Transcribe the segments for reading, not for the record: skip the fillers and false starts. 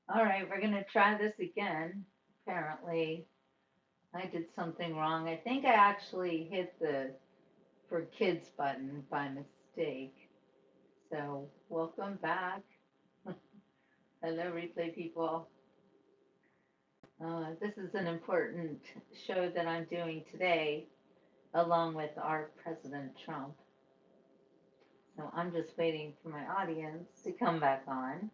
All right, we're going to try this again. Apparently, I did something wrong. I think I actually hit the for kids button by mistake. So, welcome back. Hello, replay people. This is an important show that I'm doing today, along with our President Trump. So, I'm just waiting for my audience to come back on.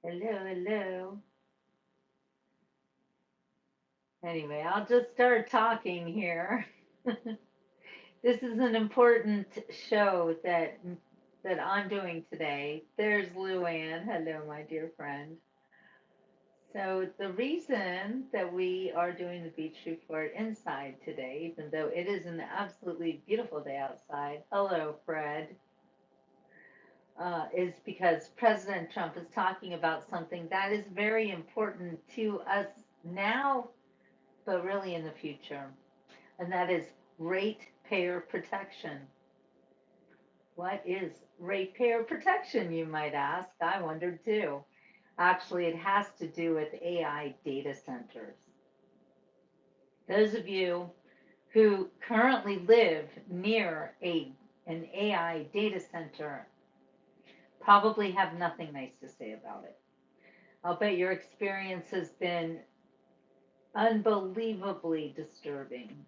Hello, hello. Anyway, I'll just start talking here. This is an important show that I'm doing today. There's Luann. Hello, my dear friend. So the reason that we are doing the beach report inside today, even though it is an absolutely beautiful day outside, hello, Fred, is because President Trump is talking about something that is very important to us now, but really in the future, and that is ratepayer protection. What is ratepayer protection, you might ask? I wondered too. Actually, it has to do with AI data centers. Those of you who currently live near an AI data center probably have nothing nice to say about it. I'll bet your experience has been unbelievably disturbing.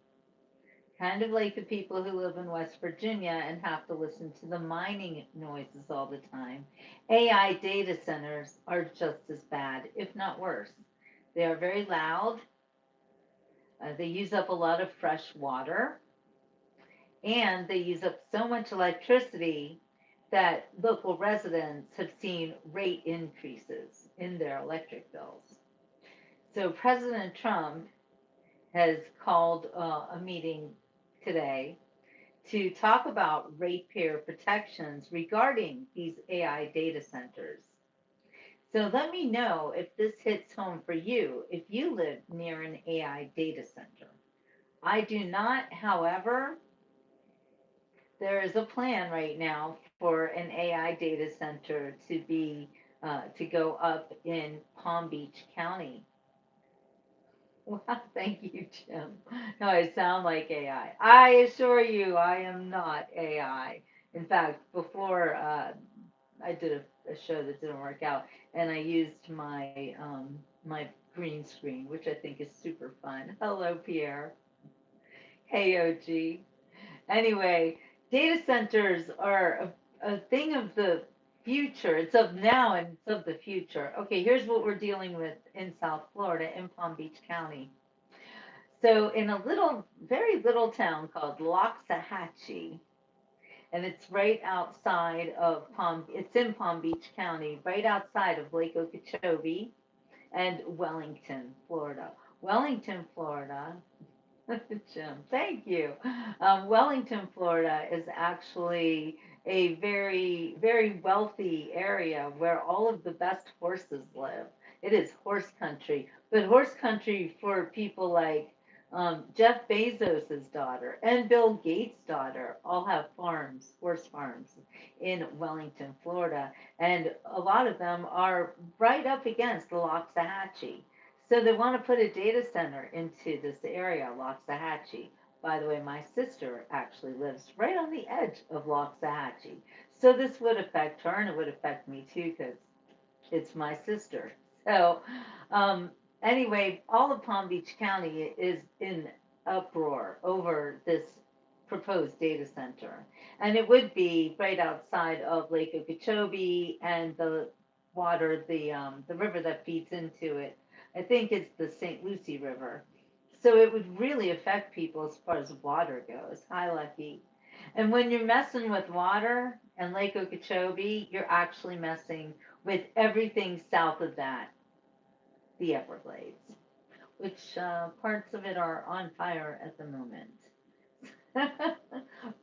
Kind of like the people who live in West Virginia and have to listen to the mining noises all the time. AI data centers are just as bad, if not worse. They are very loud, they use up a lot of fresh water, and they use up so much electricity that local residents have seen rate increases in their electric bills. So President Trump has called a meeting today to talk about ratepayer protections regarding these AI data centers. So let me know if this hits home for you if you live near an AI data center. I do not, however, there is a plan right now for an AI data center to go up in Palm Beach County. Well, thank you, Jim. No, I sound like AI. I assure you, I am not AI. In fact, before I did a show that didn't work out, and I used my green screen, which I think is super fun. Hello, Pierre. Hey, OG. Anyway, data centers are a thing of the future. It's of now and it's of the future. Okay, here's what we're dealing with in South Florida in Palm Beach County. So, in a very little town called Loxahatchee, and it's right outside of it's in Palm Beach County, right outside of Lake Okeechobee and Wellington, Florida. Wellington, Florida, Jim, thank you. Wellington, Florida is actually a very, very wealthy area where all of the best horses live. It is horse country, but horse country for people like Jeff Bezos' daughter and Bill Gates' daughter all have farms, horse farms in Wellington, Florida. And a lot of them are right up against the Loxahatchee. So they want to put a data center into this area, Loxahatchee. By the way, my sister actually lives right on the edge of Loxahatchee. So this would affect her and it would affect me too because it's my sister. So um, anyway, all of Palm Beach County is in uproar over this proposed data center. And it would be right outside of Lake Okeechobee and the river that feeds into it. I think it's the St. Lucie River. So it would really affect people as far as water goes. Hi, Lucky. And when you're messing with water and Lake Okeechobee, you're actually messing with everything south of that, the Everglades, which parts of it are on fire at the moment.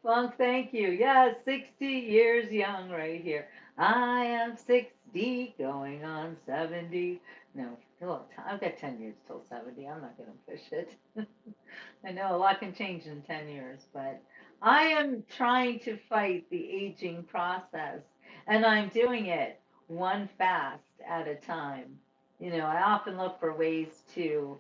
Funk, thank you. Yeah, 60 years young right here. I am 60 going on 70. No, Look, I've got 10 years till 70. I'm not going to push it. I know a lot can change in 10 years, but I am trying to fight the aging process, and I'm doing it one fast at a time. I often look for ways to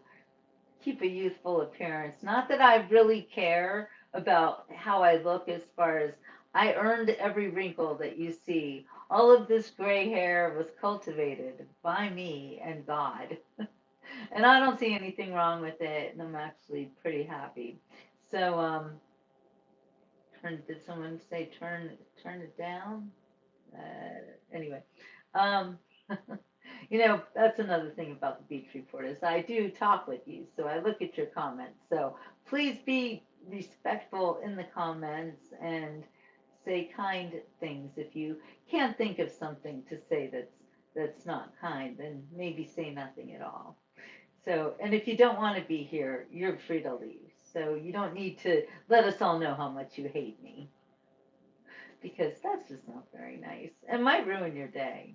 keep a youthful appearance. Not that I really care about how I look as far as I earned every wrinkle that you see. All of this gray hair was cultivated by me and God. And I don't see anything wrong with it, and I'm actually pretty happy. So, did someone say turn it down? Anyway, um, that's another thing about the Beach Report is I do talk with you, so I look at your comments. So please be respectful in the comments and say kind things. If you can't think of something to say that's not kind, then maybe say nothing at all. So, and if you don't want to be here, you're free to leave. So you don't need to let us all know how much you hate me because that's just not very nice and might ruin your day,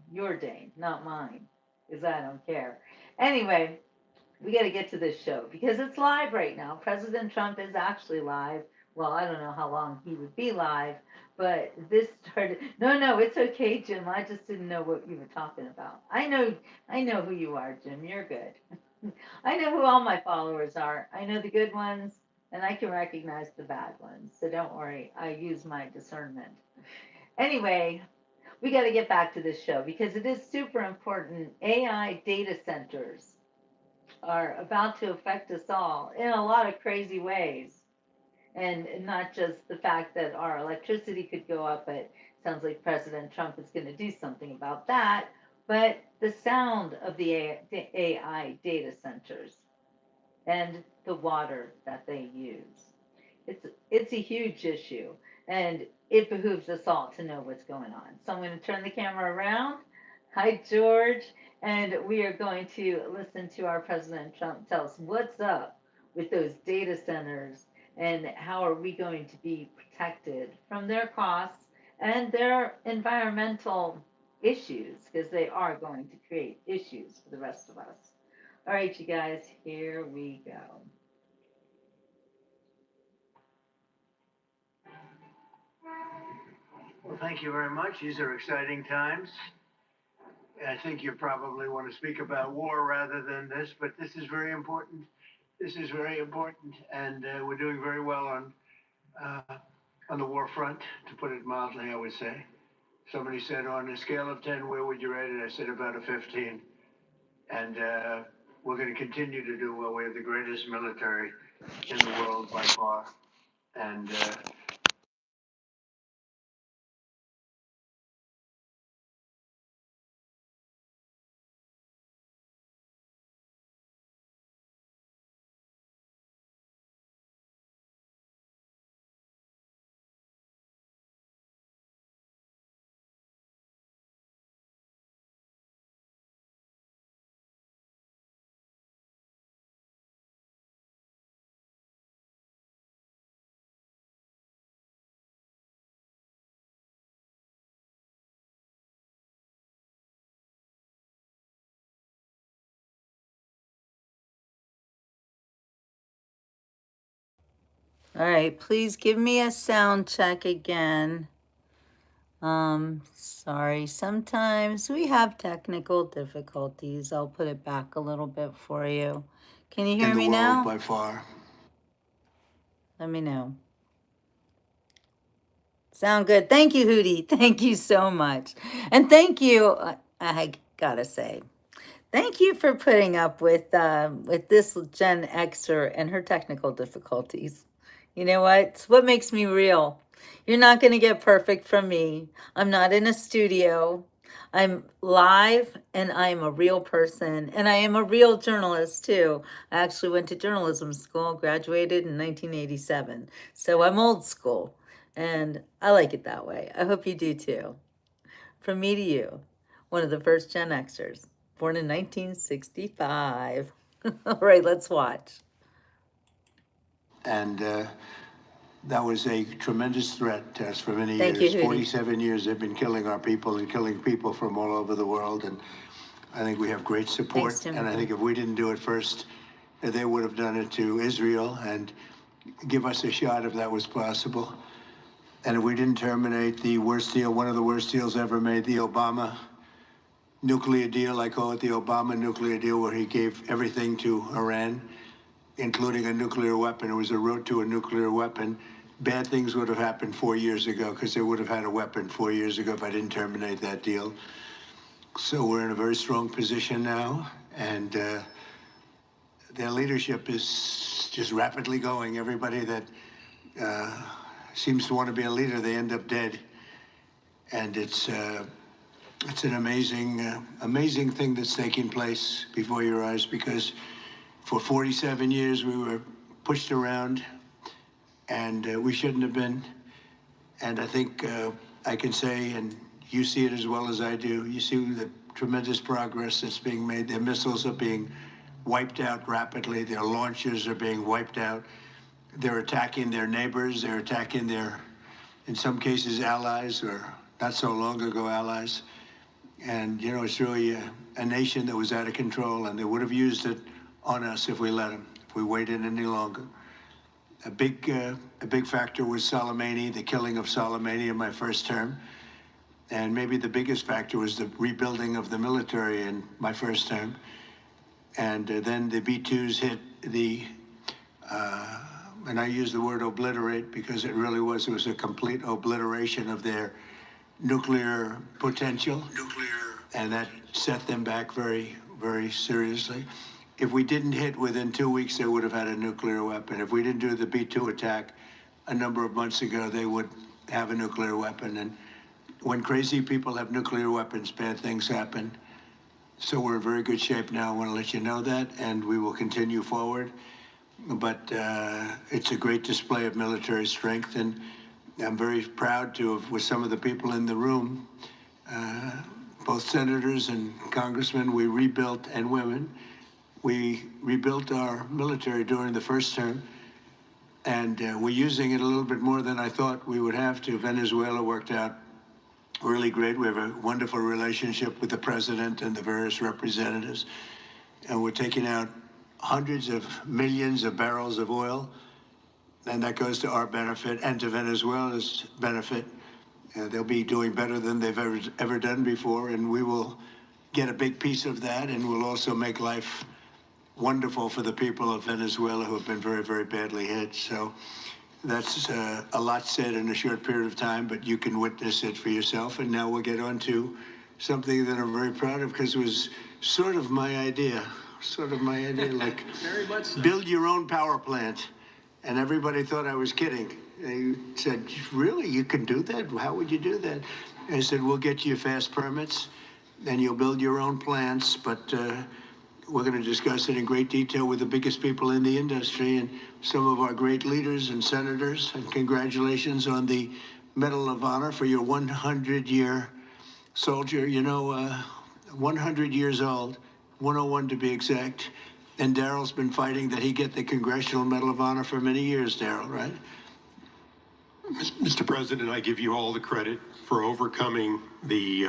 not mine, because I don't care. Anyway, we got to get to this show because it's live right now. President Trump is actually live. Well, I don't know how long he would be live, but this started. No, no, it's okay, Jim. I just didn't know what you were talking about. I know who you are, Jim. You're good. I know who all my followers are. I know the good ones, and I can recognize the bad ones. So don't worry. I use my discernment. Anyway, we got to get back to this show because it is super important. AI data centers are about to affect us all in a lot of crazy ways. And not just the fact that our electricity could go up, but it sounds like President Trump is going to do something about that. But the sound of the AI data centers and the water that they use. It's a huge issue, and it behooves us all to know what's going on. So I'm going to turn the camera around. Hi, George, and we are going to listen to our President Trump tell us what's up with those data centers and how are we going to be protected from their costs and their environmental issues because they are going to create issues for the rest of us. All right, you guys, here we go. Well, thank you very much. These are exciting times. I think you probably want to speak about war rather than this, but this is very important. This is very important, and we're doing very well uh, on the war front, to put it mildly, I would say. Somebody said, on a scale of 10, where would you rate it? I said about a 15. And we're going to continue to do well. We have the greatest military in the world by far. And All right, please give me a sound check again. Sorry, sometimes we have technical difficulties. I'll put it back a little bit for you. Can you hear me now? by far. Let me know. Sound good. Thank you, Hootie. Thank you so much. And thank you, I gotta say, thank you for putting up with this Gen Xer and her technical difficulties. You know what? It's what makes me real. You're not going to get perfect from me. I'm not in a studio. I'm live and I'm a real person and I am a real journalist too. I actually went to journalism school, graduated in 1987. So I'm old school and I like it that way. I hope you do too. From me to you, one of the first Gen Xers, born in 1965. All right, let's watch. And that was a tremendous threat to us for many Thank you, years. Hootie. 47 years they've been killing our people and killing people from all over the world. And I think we have great support. Thanks, And I Timothy. think if we didn't do it first, they would have done it to Israel and give us a shot if that was possible. And if we didn't terminate the worst deal, one of the worst deals ever made, the Obama nuclear deal, I call it the Obama nuclear deal, where he gave everything to Iran, including a nuclear weapon. It was a road to a nuclear weapon. Bad things would have happened 4 years ago because they would have had a weapon 4 years ago if I didn't terminate that deal. So we're in a very strong position now, and their leadership is just rapidly going. Everybody that seems to want to be a leader, they end up dead. And it's an amazing thing that's taking place before your eyes, because for 47 years we were pushed around, and we shouldn't have been. And I think I can say, and you see it as well as I do, you see the tremendous progress that's being made. Their missiles are being wiped out rapidly. Their launchers are being wiped out. They're attacking their neighbors. They're attacking their, in some cases, allies, or not so long ago allies. And, you know, it's really a nation that was out of control, and they would have used it on us if we let them, if we waited any longer. A big factor was Soleimani, the killing of Soleimani in my first term. And maybe the biggest factor was the rebuilding of the military in my first term. And then the B-2s hit the, and I use the word obliterate because it really was, it was a complete obliteration of their nuclear potential. And that set them back very, very seriously. If we didn't hit within 2 weeks, they would have had a nuclear weapon. If we didn't do the B-2 attack a number of months ago, they would have a nuclear weapon. And when crazy people have nuclear weapons, bad things happen. So we're in very good shape now. I want to let you know that, and we will continue forward. But it's a great display of military strength, and I'm very proud to have, with some of the people in the room, both senators and congressmen, we rebuilt, and women, we rebuilt our military during the first term, and we're using it a little bit more than I thought we would have to. Venezuela worked out really great. We have a wonderful relationship with the president and the various representatives, and we're taking out hundreds of millions of barrels of oil, and that goes to our benefit and to Venezuela's benefit. They'll be doing better than they've ever done before, and we will get a big piece of that, and we'll also make life wonderful for the people of Venezuela who have been very, very badly hit. So that's a lot said in a short period of time, but you can witness it for yourself. And now we'll get on to something that I'm very proud of, because it was sort of my idea, like Very much so. build your own power plant. And everybody thought I was kidding. They said, really, you can do that? How would you do that? I said, we'll get you fast permits, and you'll build your own plants, but we're going to discuss it in great detail with the biggest people in the industry and some of our great leaders and senators. And congratulations on the Medal of Honor for your 100-year soldier. You know, 100 years old, 101 to be exact. And Daryl's been fighting that he get the Congressional Medal of Honor for many years, Daryl, right? Mr. President, I give you all the credit for overcoming the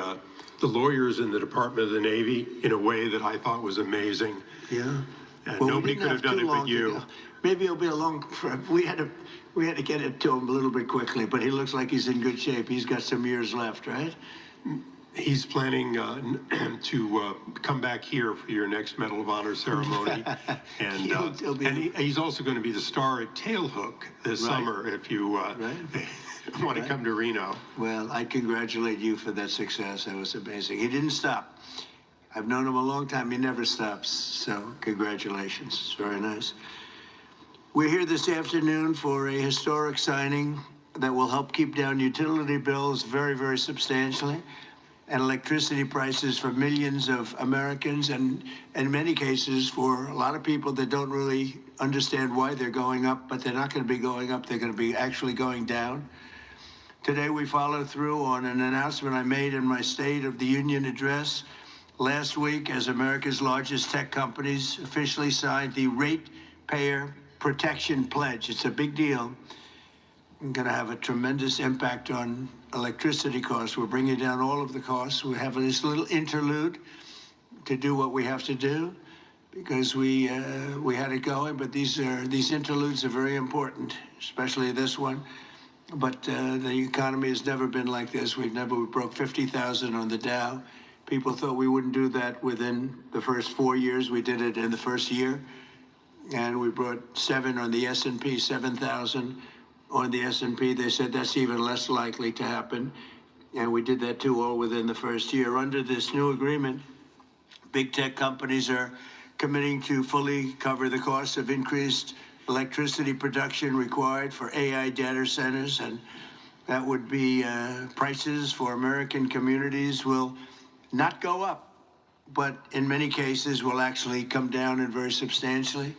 lawyers in the Department of the Navy in a way that I thought was amazing. Yeah. And Well, nobody we could didn't have done too it but long to you. go. Maybe it'll be a long. We had to get it to him a little bit quickly, but he looks like he's in good shape. He's got some years left, right? He's planning to come back here for your next Medal of Honor ceremony. And, He'll be- and he's also going to be the star at Tailhook this Right. summer if you want to come to Reno. Well, I congratulate you for that success. That was amazing. He didn't stop. I've known him a long time. He never stops. So congratulations. It's very nice. We're here this afternoon for a historic signing that will help keep down utility bills very, very substantially, and electricity prices for millions of Americans, and in many cases for a lot of people that don't really understand why they're going up, but they're not going to be going up. They're going to be actually going down. Today, we follow through on an announcement I made in my State of the Union address last week, as America's largest tech companies officially signed the Ratepayer Protection Pledge. It's a big deal. It's going to have a tremendous impact on electricity costs. We're bringing down all of the costs. We have this little interlude to do what we have to do because we had it going. But these interludes are very important, especially this one. But the economy has never been like this. We broke 50,000 on the Dow. People thought we wouldn't do that within the first 4 years. We did it in the first year, and we brought 7 on the S&P, 7,000 on the S&P. They said that's even less likely to happen, and we did that too, all within the first year. Under this new agreement, big tech companies are committing to fully cover the cost of increased electricity production required for AI data centers, and that would be prices for American communities will not go up, but in many cases will actually come down and very substantially.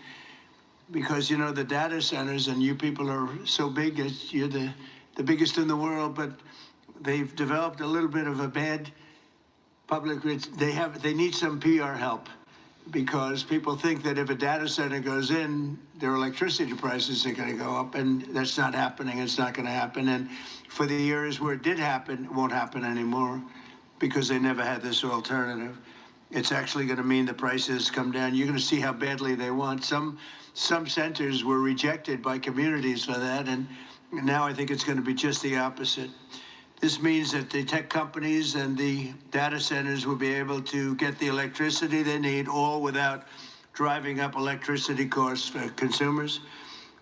Because, you know, the data centers, and you people are so big, you're the biggest in the world, but they've developed a little bit of a bad public, they need some PR help, because people think that if a data center goes in, their electricity prices are going to go up, and that's not happening. It's not going to happen. And for the years where it did happen, it won't happen anymore because they never had this alternative. It's actually going to mean the prices come down. You're going to see how badly they want. Some centers were rejected by communities for that, and now I think it's going to be just the opposite. This means that the tech companies and the data centers will be able to get the electricity they need, all without driving up electricity costs for consumers.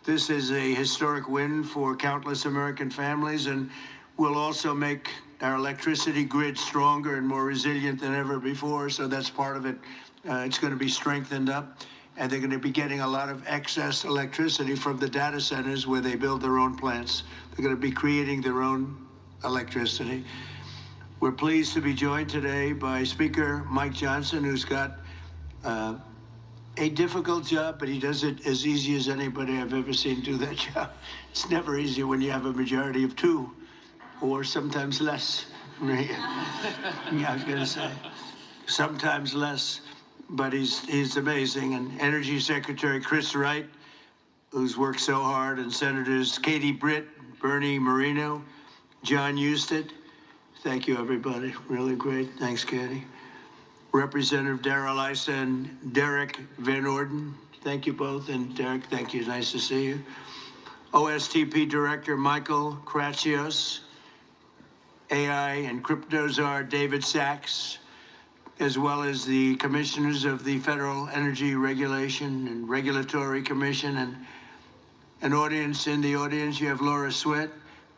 This is a historic win for countless American families, and will also make our electricity grid stronger and more resilient than ever before. So that's part of it. It's going to be strengthened up, and they're going to be getting a lot of excess electricity from the data centers where they build their own plants. They're going to be creating their own electricity. We're pleased to be joined today by Speaker Mike Johnson, who's got a difficult job, but he does it as easy as anybody I've ever seen do that job. It's never easy when you have a majority of 2, or sometimes less. Yeah, I was going to say, sometimes less, but he's amazing. And Energy Secretary Chris Wright, who's worked so hard, and Senators Katie Britt, Bernie Moreno, John Husted. Thank you, everybody. Really great. Thanks, Katie. Representative Darrell Issa and Derek Van Orden. Thank you both. And Derek, thank you. Nice to see you. OSTP Director Michael Kratsios, AI and crypto czar David Sachs, as well as the commissioners of the Federal Energy Regulation and Regulatory Commission, and an audience. In the audience, you have Laura Sweat,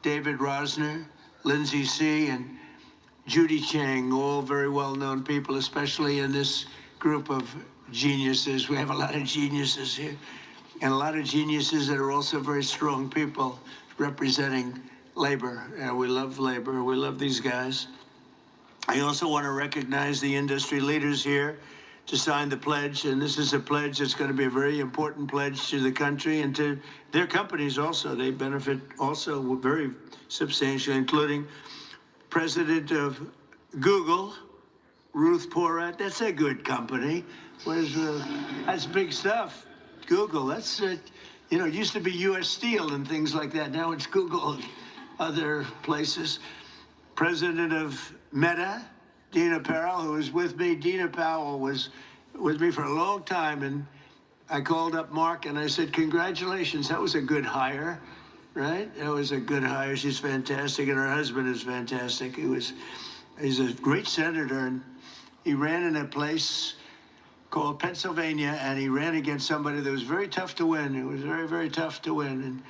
David Rosner, Lindsay C., and Judy Chang, all very well-known people, especially in this group of geniuses. We have a lot of geniuses here, and a lot of geniuses that are also very strong people representing labor. We love labor. We love these guys. I also want to recognize the industry leaders here to sign the pledge, and this is a pledge that's going to be a very important pledge to the country and to their companies also. They benefit also very substantially, including President of Google, Ruth Porat. That's a good company. That's big stuff. Google, that's, it used to be U.S. Steel and things like that. Now it's Google and other places. President of Meta, Dina Powell, who was with me. Dina Powell was with me for a long time, and I called up Mark and I said, congratulations, that was a good hire, right? That was a good hire. She's fantastic, and her husband is fantastic. He's a great senator, and he ran in a place called Pennsylvania, and he ran against somebody that was very tough to win. It was very, very tough to win,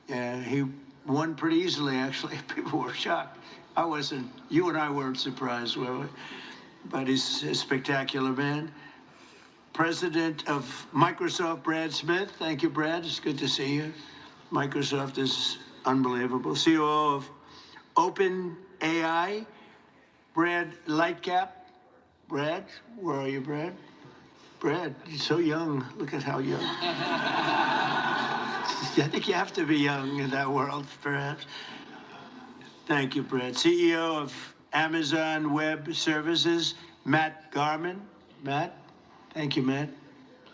and he won pretty easily, actually. People were shocked. I wasn't, you and I weren't surprised, were we? But he's a spectacular man. President of Microsoft, Brad Smith. Thank you, Brad. It's good to see you. Microsoft is unbelievable. COO of OpenAI, Brad Lightcap. Brad, where are you, Brad? Brad, you're so young. Look at how young. I think you have to be young in that world, perhaps. Thank you, Brad. CEO of Amazon Web Services, Matt Garman. Matt, thank you, Matt.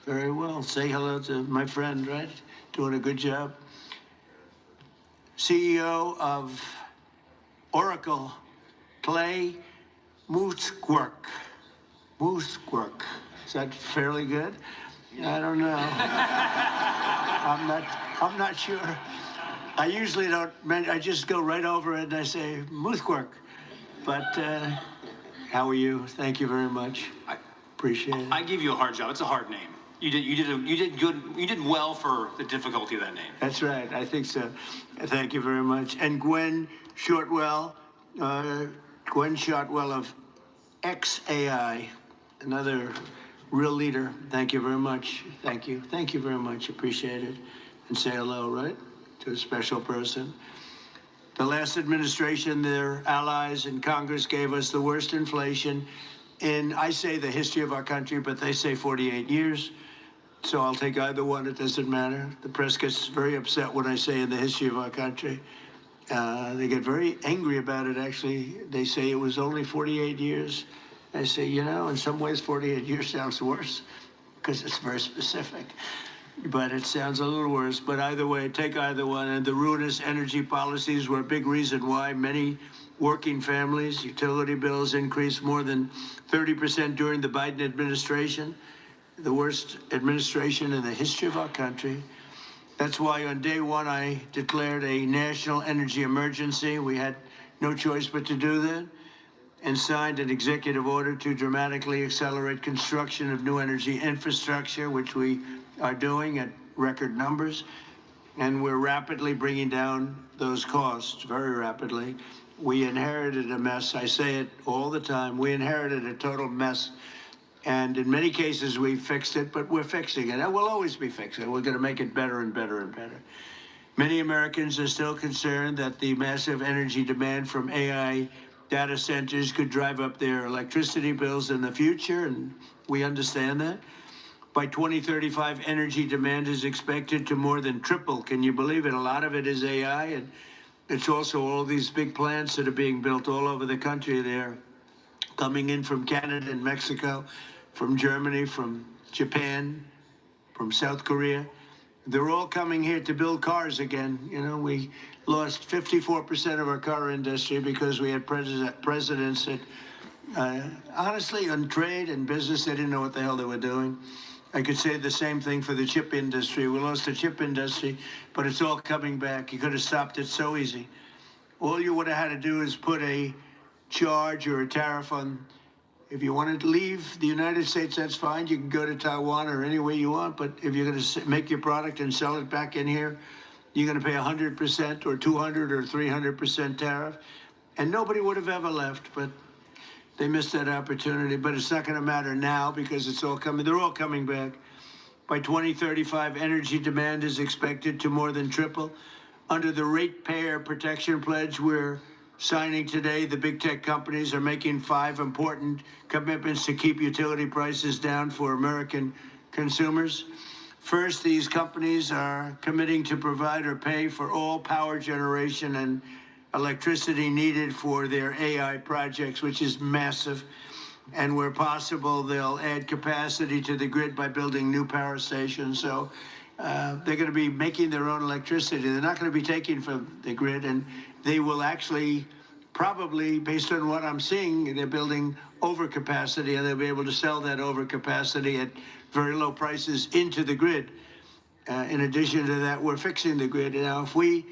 Very well. Say hello to my friend, right? Doing a good job. CEO of Oracle, Clay Mootsquirk. Muskwork. Is that fairly good? I don't know. I'm not sure. I usually don't, I just go right over it and I say, Muskwork. But how are you? Thank you very much. I appreciate it. I give you a hard job. It's a hard name. You did good. You did well for the difficulty of that name. That's right. I think so. Thank you very much. And Gwen Shortwell, Gwen Shotwell of XAI, another real leader. Thank you very much. Thank you. Thank you very much. Appreciate it. And say hello, right, to a special person. The last administration, their allies in Congress gave us the worst inflation in, I say, the history of our country, but they say 48 years. So I'll take either one. It doesn't matter. The press gets very upset when I say in the history of our country. They get very angry about it, actually. They say it was only 48 years. I say, you know, in some ways, 48 years sounds worse because it's very specific. But it sounds a little worse. But either way, take either one. And the ruinous energy policies were a big reason why many working families' utility bills increased more than 30% during the Biden administration, the worst administration in the history of our country. That's why on day one, I declared a national energy emergency. We had no choice but to do that, and signed an executive order to dramatically accelerate construction of new energy infrastructure, which we are doing at record numbers. And we're rapidly bringing down those costs, very rapidly. We inherited a mess. I say it all the time. We inherited a total mess. And in many cases, we fixed it, but we're fixing it. And we'll always be fixing it. We're going to make it better and better and better. Many Americans are still concerned that the massive energy demand from AI data centers could drive up their electricity bills in the future, and we understand that. By 2035, energy demand is expected to more than triple. Can you believe it? A lot of it is AI, and it's also all these big plants that are being built all over the country. They're coming in from Canada and Mexico, from Germany, from Japan, from South Korea. They're all coming here to build cars again. You know, we lost 54% of our car industry because we had presidents that, honestly, on trade and business, they didn't know what the hell they were doing. I could say the same thing for the chip industry. We lost the chip industry, but it's all coming back. You could have stopped it so easy. All you would have had to do is put a charge or a tariff on. If you wanted to leave the United States, that's fine. You can go to Taiwan or any way you want. But if you're going to make your product and sell it back in here, you're going to pay 100% or 200 or 300% tariff. And nobody would have ever left. But they missed that opportunity. But it's not going to matter now because it's all coming. They're all coming back. By 2035, energy demand is expected to more than triple. Under the Ratepayer Protection Pledge, we're signing today, the big tech companies are making 5 important commitments to keep utility prices down for American consumers. First, these companies are committing to provide or pay for all power generation and electricity needed for their AI projects, which is massive. And where possible, they'll add capacity to the grid by building new power stations. So they're going to be making their own electricity. They're not going to be taking from the grid, and they will actually, probably, based on what I'm seeing, they're building overcapacity, and they'll be able to sell that overcapacity at very low prices into the grid. In addition to that, we're fixing the grid. Now, if we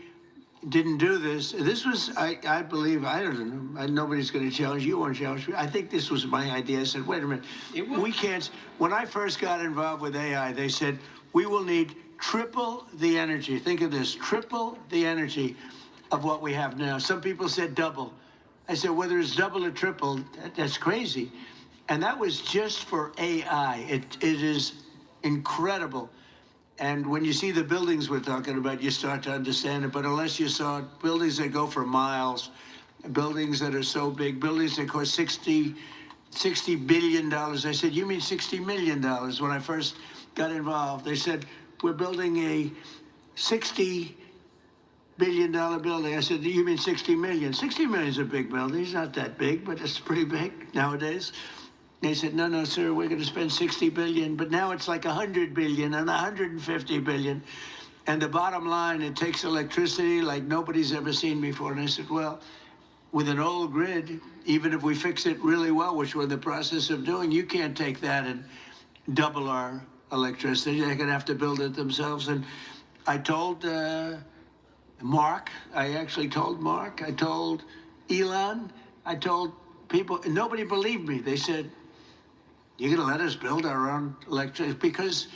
didn't do this, this was, I believe, I don't know, nobody's going to challenge you, won't challenge me. I think this was my idea. I said, wait a minute, we can't, when I first got involved with AI, they said, we will need triple the energy. Think of this, triple the energy of what we have now. Some people said double. I said, whether it's double or triple, that's crazy. And that was just for AI. It is incredible. And when you see the buildings we're talking about, you start to understand it. But unless you saw buildings that go for miles, buildings that are so big, buildings that cost $60 billion. I said, you mean $60 million? When I first got involved, they said, we're building a $60 billion building. I said, you mean 60 million? 60 million is a big building. It's not that big, but it's pretty big nowadays. They said, no, sir, we're going to spend 60 billion, but now it's like 100 billion and 150 billion. And the bottom line, it takes electricity like nobody's ever seen before. And I said, well, with an old grid, even if we fix it really well, which we're in the process of doing, you can't take that and double our electricity. They're going to have to build it themselves. And I told Mark, I actually told Mark, I told Elon, I told people, and nobody believed me. They said, you're going to let us build our own electricity? Because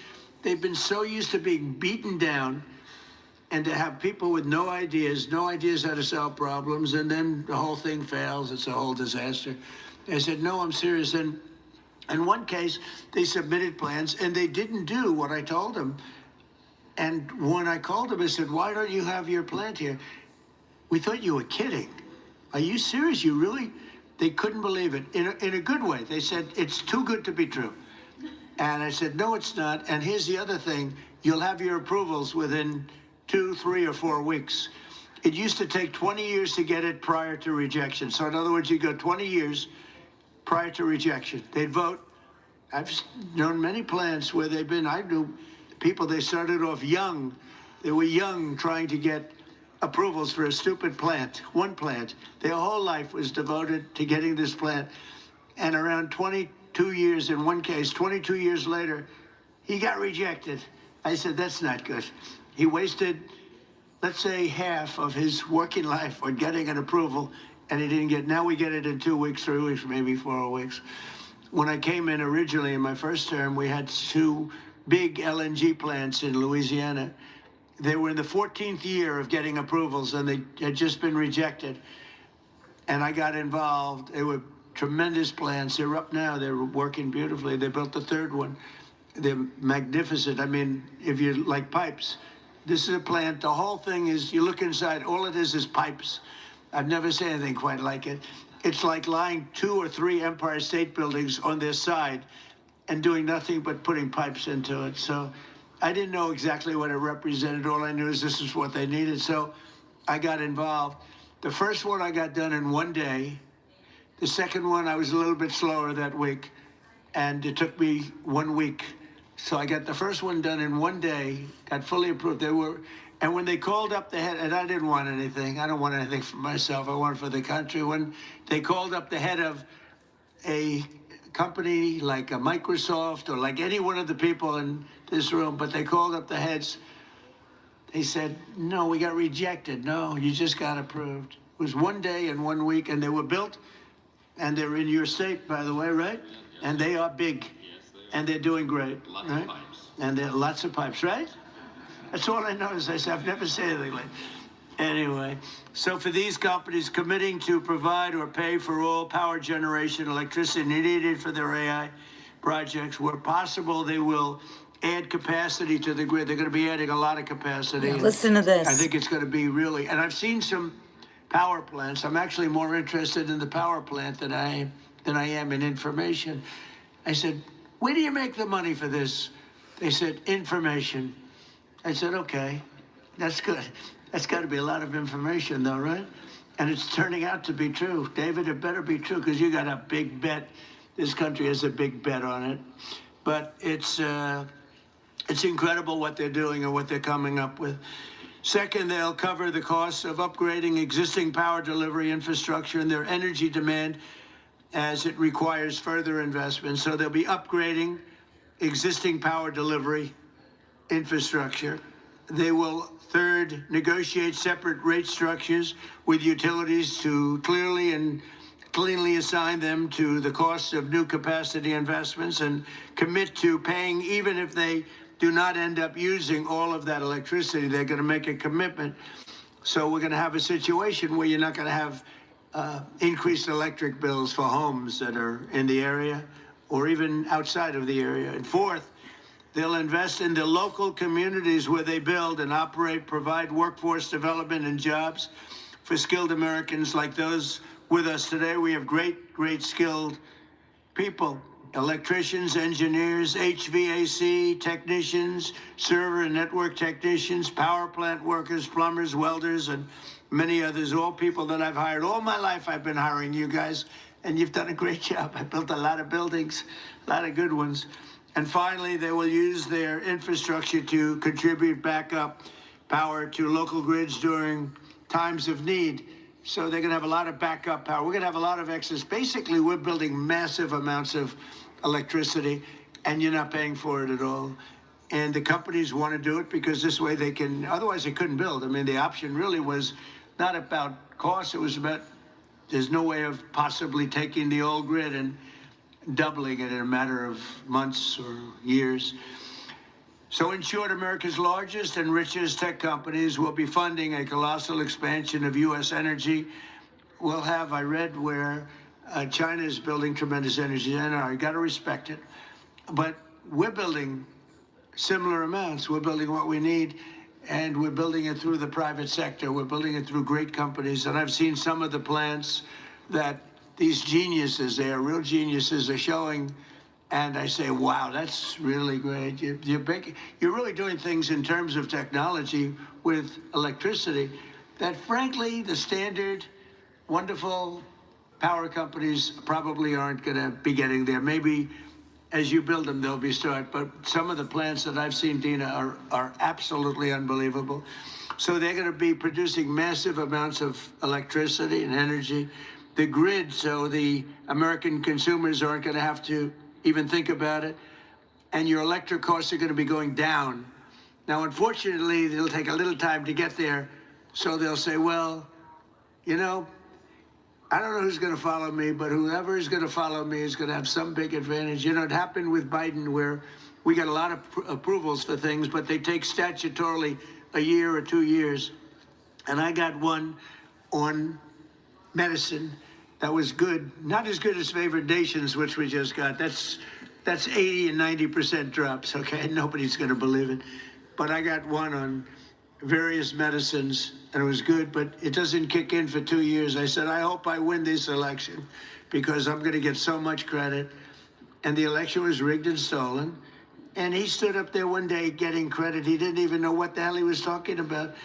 they've been so used to being beaten down and to have people with no ideas how to solve problems, and then the whole thing fails. It's a whole disaster. I said, no, I'm serious. And in one case, they submitted plans, and they didn't do what I told them. And when I called them, I said, why don't you have your plant here? We thought you were kidding. Are you serious? You really? They couldn't believe it, in a good way. They said, it's too good to be true. And I said, no, it's not. And here's the other thing. You'll have your approvals within 2, 3, or 4 weeks. It used to take 20 years to get it prior to rejection. So in other words, you go 20 years prior to rejection. They'd vote. I've known many plants where they've been, I knew people, they started off young. They were young trying to get approvals for a stupid plant, one plant. Their whole life was devoted to getting this plant. And around 22 years, in one case, 22 years later, he got rejected. I said, that's not good. He wasted, let's say, half of his working life on getting an approval, and he didn't get, now we get it in 2 weeks, 3 weeks, maybe 4 weeks. When I came in originally in my first term, we had 2 big LNG plants in Louisiana. They were in the 14th year of getting approvals, and they had just been rejected. And I got involved. They were tremendous plants. They're up now. They're working beautifully. They built the 3rd one. They're magnificent. I mean, if you like pipes, this is a plant. The whole thing is, you look inside, all it is pipes. I've never seen anything quite like it. It's like lying 2 or 3 Empire State Buildings on their side and doing nothing but putting pipes into it. So I didn't know exactly what it represented. All I knew is this is what they needed. So I got involved. The first one I got done in 1 day. The second one, I was a little bit slower that week, and it took me 1 week. So I got the first one done in 1 day, got fully approved. And when they called up the head, and I didn't want anything. I don't want anything for myself. I want it for the country. When they called up the head of a company like a Microsoft or like any one of the people in this room, but they called up the heads, they said, no, we got rejected. No, you just got approved. It was 1 day and 1 week, and they were built, and they're in your state, by the way, right? And they are big, and they're doing great, right? And there are lots of pipes, right? That's all I noticed. I said, I've never said anything like that. Anyway, so for these companies committing to provide or pay for all power generation electricity needed for their AI projects, where possible, they will add capacity to the grid. They're going to be adding a lot of capacity. Yeah, listen to this. I think it's going to be really, and I've seen some power plants. I'm actually more interested in the power plant than I am in information. I said, where do you make the money for this? They said, information. I said, okay, that's good. That's got to be a lot of information, though, right? And it's turning out to be true. David, it better be true, because you got a big bet. This country has a big bet on it. But it's incredible what they're doing and what they're coming up with. Second, they'll cover the costs of upgrading existing power delivery infrastructure and their energy demand as it requires further investment. So they'll be upgrading existing power delivery infrastructure. They will, third, negotiate separate rate structures with utilities to clearly and cleanly assign them to the costs of new capacity investments and commit to paying even if they do not end up using all of that electricity. They're going to make a commitment. So we're going to have a situation where you're not going to have increased electric bills for homes that are in the area or even outside of the area. And fourth, they'll invest in the local communities where they build and operate, provide workforce development and jobs for skilled Americans like those with us today. We have great skilled people, electricians, engineers, HVAC technicians, server and network technicians, power plant workers, plumbers, welders, and many others, all people that I've hired. All my life I've been hiring you guys, and you've done a great job. I built a lot of buildings, a lot of good ones. And finally, they will use their infrastructure to contribute backup power to local grids during times of need. So they're going to have a lot of backup power. We're going to have a lot of excess. Basically, we're building massive amounts of electricity, and you're not paying for it at all. And the companies want to do it because this way they can, otherwise they couldn't build. I mean, the option really was not about cost, it was about there's no way of possibly taking the old grid and doubling it in a matter of months or years. So in short, America's largest and richest tech companies will be funding a colossal expansion of U.S. energy. We'll have, I read where China is building tremendous energy, and I got to respect it. But we're building similar amounts. We're building what we need, and we're building it through the private sector. We're building it through great companies. And I've seen some of the plants that these geniuses, they are real geniuses, are showing. And I say, wow, that's really great. You're really doing things in terms of technology with electricity that, frankly, the standard, wonderful power companies probably aren't going to be getting there. Maybe as you build them, they'll be start. But some of the plants that I've seen, Dina, are absolutely unbelievable. So they're going to be producing massive amounts of electricity and energy. The grid, so the American consumers aren't going to have to even think about it. And your electric costs are going to be going down. Now, unfortunately, it'll take a little time to get there. So they'll say, well, you know, I don't know who's going to follow me, but whoever is going to follow me is going to have some big advantage. You know, it happened with Biden where we got a lot of approvals for things, but they take statutorily a year or 2 years. And I got one on medicine that was good, not as good as favored nations, which we just got. That's 80 and 90% drops, okay? Nobody's going to believe it. But I got one on various medicines, and it was good, but it doesn't kick in for 2 years. I said, I hope I win this election because I'm going to get so much credit. And the election was rigged and stolen. And he stood up there one day getting credit. He didn't even know what the hell he was talking about.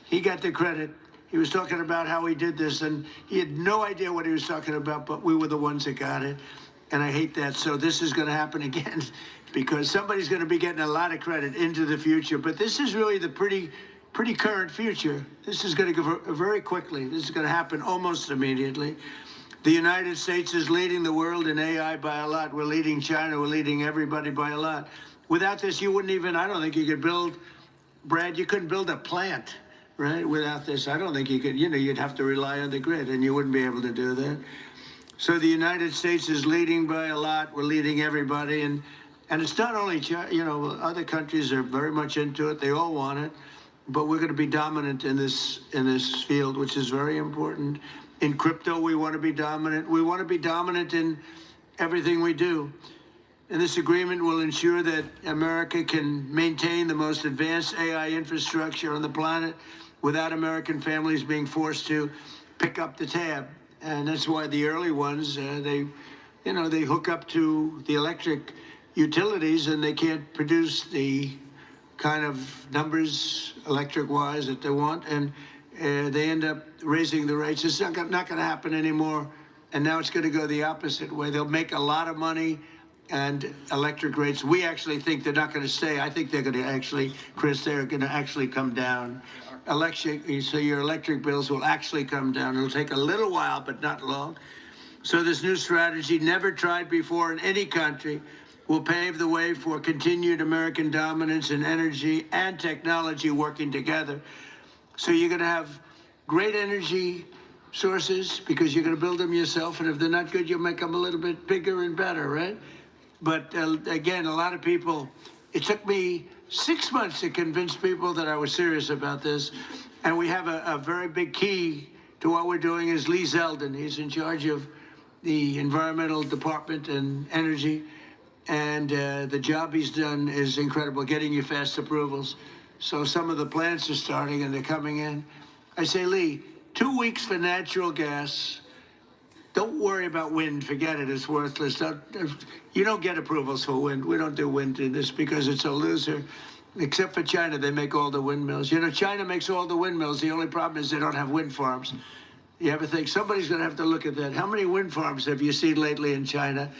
He got the credit. He was talking about how he did this, and he had no idea what he was talking about, but we were the ones that got it. And I hate that. So this is going to happen again because somebody's going to be getting a lot of credit into the future. But this is really the pretty current future. This is going to go very quickly. This is going to happen almost immediately. The United States is leading the world in AI by a lot. We're leading China. We're leading everybody by a lot. Without this, you wouldn't even, I don't think you could build, Brad, you couldn't build a plant, right? Without this, I don't think you could, you'd have to rely on the grid, and you wouldn't be able to do that. So the United States is leading by a lot. We're leading everybody. And it's not only China, other countries are very much into it. They all want it. But we're going to be dominant in this field, which is very important. In crypto, we want to be dominant. We want to be dominant in everything we do. And this agreement will ensure that America can maintain the most advanced AI infrastructure on the planet without American families being forced to pick up the tab. And that's why the early ones, they hook up to the electric utilities and they can't produce the kind of numbers electric-wise that they want, and they end up raising the rates. It's not going to happen anymore, and now it's going to go the opposite way. They'll make a lot of money, and electric rates, we actually think they're not going to stay. I think they're going to actually, Chris, they're going to actually come down. So your electric bills will actually come down. It'll take a little while, but not long. So this new strategy, never tried before in any country, will pave the way for continued American dominance in energy and technology working together. So you're going to have great energy sources because you're going to build them yourself, and if they're not good, you'll make them a little bit bigger and better, right? But again, a lot of people, it took me 6 months to convince people that I was serious about this, and we have a very big key to what we're doing is Lee Zeldin. He's in charge of the environmental department and energy. And the job he's done is incredible, getting you fast approvals. So some of the plants are starting and they're coming in. I say, Lee, 2 weeks for natural gas. Don't worry about wind. Forget it. It's worthless. You don't get approvals for wind. We don't do wind in this because it's a loser. Except for China, they make all the windmills. China makes all the windmills. The only problem is they don't have wind farms. You ever think somebody's going to have to look at that? How many wind farms have you seen lately in China?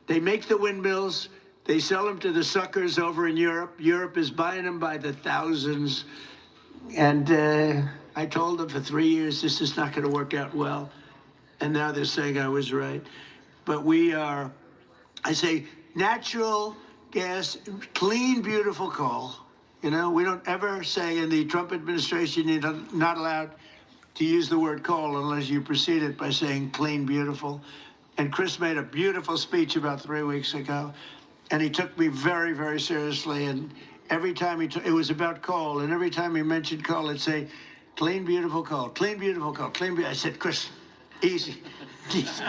They make the windmills. They sell them to the suckers over in Europe. Europe is buying them by the thousands. And I told them for 3 years this is not going to work out well, and now they're saying I was right. But we are, I say, natural gas, clean, beautiful coal. You know, we don't ever say in the Trump administration you're not allowed to use the word coal unless you precede it by saying clean, beautiful. And Chris made a beautiful speech about 3 weeks ago, and he took me very, very seriously. And every time it was about coal, and every time he mentioned coal, it'd say, clean, beautiful coal, clean, beautiful coal, clean, beautiful. I said, Chris, easy. Easy.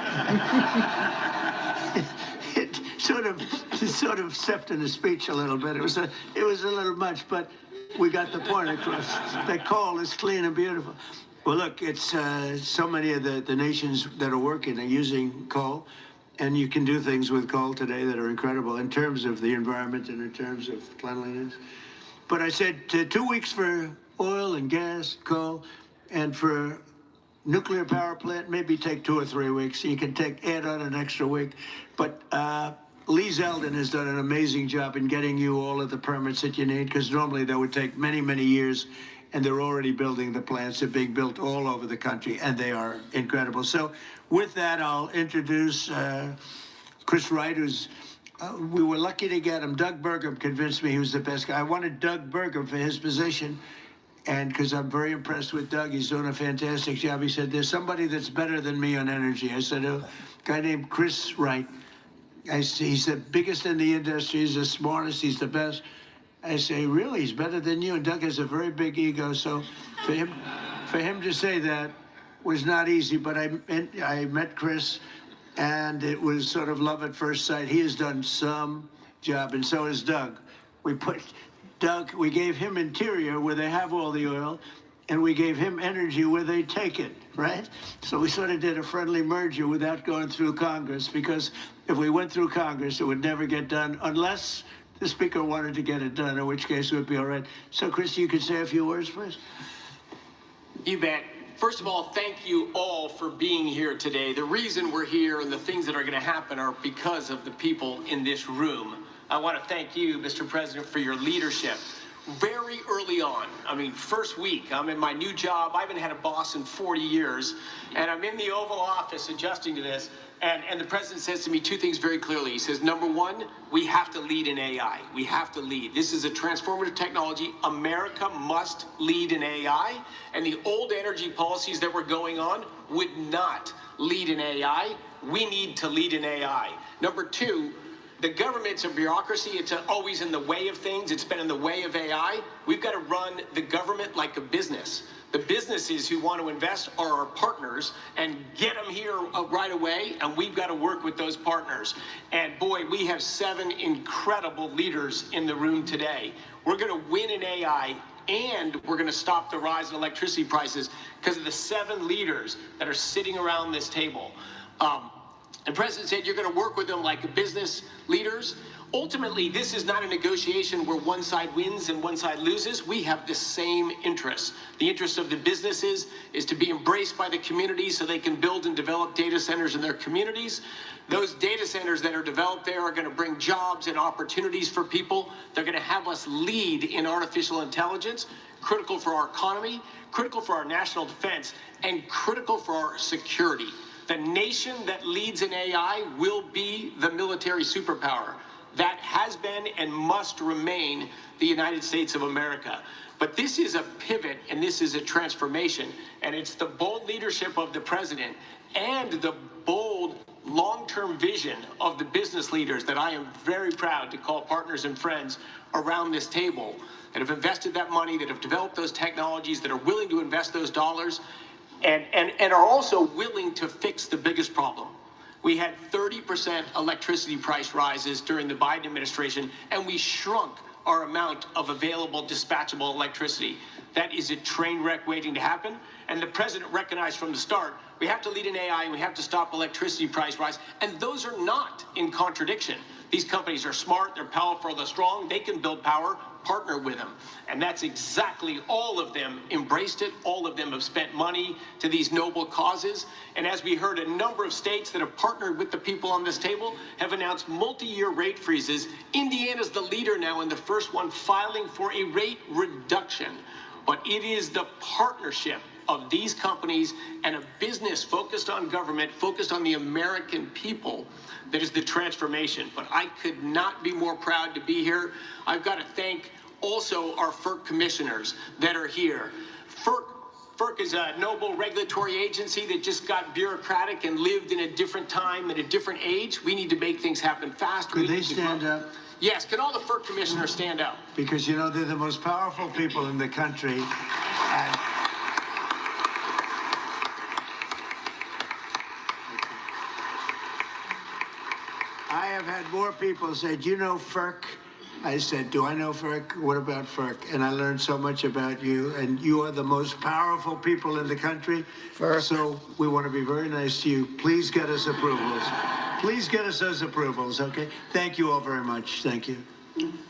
It sort of stepped in the speech a little bit. It was a little much, but we got the point across. That coal is clean and beautiful. Well, look, it's so many of the nations that are working are using coal, and you can do things with coal today that are incredible in terms of the environment and in terms of cleanliness. But I said 2 weeks for oil and gas, coal, and for nuclear power plant, maybe take 2 or 3 weeks. You can add on an extra week. But Lee Zeldin has done an amazing job in getting you all of the permits that you need, because normally that would take many, many years, and they're already building the plants. They're being built all over the country, and they are incredible. So with that, I'll introduce Chris Wright, who's we were lucky to get him. Doug Burgum convinced me he was the best guy. I wanted Doug Burgum for his position. And because I'm very impressed with Doug, he's doing a fantastic job. He said, there's somebody that's better than me on energy. I said, a guy named Chris Wright. He's the biggest in the industry. He's the smartest. He's the best. I say, really? He's better than you? And Doug has a very big ego. So for him to say that was not easy. But I met Chris, and it was sort of love at first sight. He has done some job, and so has Doug. We gave him interior where they have all the oil, and we gave him energy where they take it, right? So we sort of did a friendly merger without going through Congress, because if we went through Congress, it would never get done unless the Speaker wanted to get it done, in which case it would be all right. So, Chris, you could say a few words, please. You bet. First of all, thank you all for being here today. The reason we're here and the things that are going to happen are because of the people in this room. I want to thank you, Mr. President, for your leadership. Very early on, I mean, first week, I'm in my new job. I haven't had a boss in 40 years, and I'm in the Oval Office adjusting to this, and the President says to me two things very clearly. He says, number one, we have to lead in AI. We have to lead. This is a transformative technology. America must lead in AI, and the old energy policies that were going on would not lead in AI. We need to lead in AI. Number two, the government's a bureaucracy. It's always in the way of things. It's been in the way of AI. We've got to run the government like a business. The businesses who want to invest are our partners, and get them here right away, and we've got to work with those partners. And boy, we have 7 incredible leaders in the room today. We're going to win in AI, and we're going to stop the rise in electricity prices because of the 7 leaders that are sitting around this table. The President said you're going to work with them like business leaders. Ultimately, this is not a negotiation where one side wins and one side loses. We have the same interests. The interest of the businesses is to be embraced by the community so they can build and develop data centers in their communities. Those data centers that are developed there are going to bring jobs and opportunities for people. They're going to have us lead in artificial intelligence, critical for our economy, critical for our national defense, and critical for our security. The nation that leads in AI will be the military superpower. That has been and must remain the United States of America. But this is a pivot, and this is a transformation, and it's the bold leadership of the President and the bold long-term vision of the business leaders that I am very proud to call partners and friends around this table, that have invested that money, that have developed those technologies, that are willing to invest those dollars, and are also willing to fix the biggest problem. We had 30% electricity price rises during the Biden administration, and we shrunk our amount of available dispatchable electricity. That is a train wreck waiting to happen, and the President recognized from the start, we have to lead in AI and we have to stop electricity price rise, and those are not in contradiction. These companies are smart, they're powerful, they're strong, they can build power, partner with them. And that's exactly, all of them embraced it. All of them have spent money to these noble causes. And as we heard, a number of states that have partnered with the people on this table have announced multi-year rate freezes. Indiana's the leader now, and the first one filing for a rate reduction. but it is the partnership of these companies and a business focused on government, focused on the American people, that is the transformation. But I could not be more proud to be here. I've got to thank also our FERC commissioners that are here. FERC is a noble regulatory agency that just got bureaucratic and lived in a different time, in a different age. We need to make things happen fast. Could they stand up? Yes, can all the FERC commissioners stand up? Because, you know, they're the most powerful people in the country. And I have had more people say, do you know FERC? I said, do I know FERC? What about FERC? And I learned so much about you, and you are the most powerful people in the country. FERC. So we want to be very nice to you. Please get us approvals. Please get us those approvals, okay? Thank you all very much. Thank you.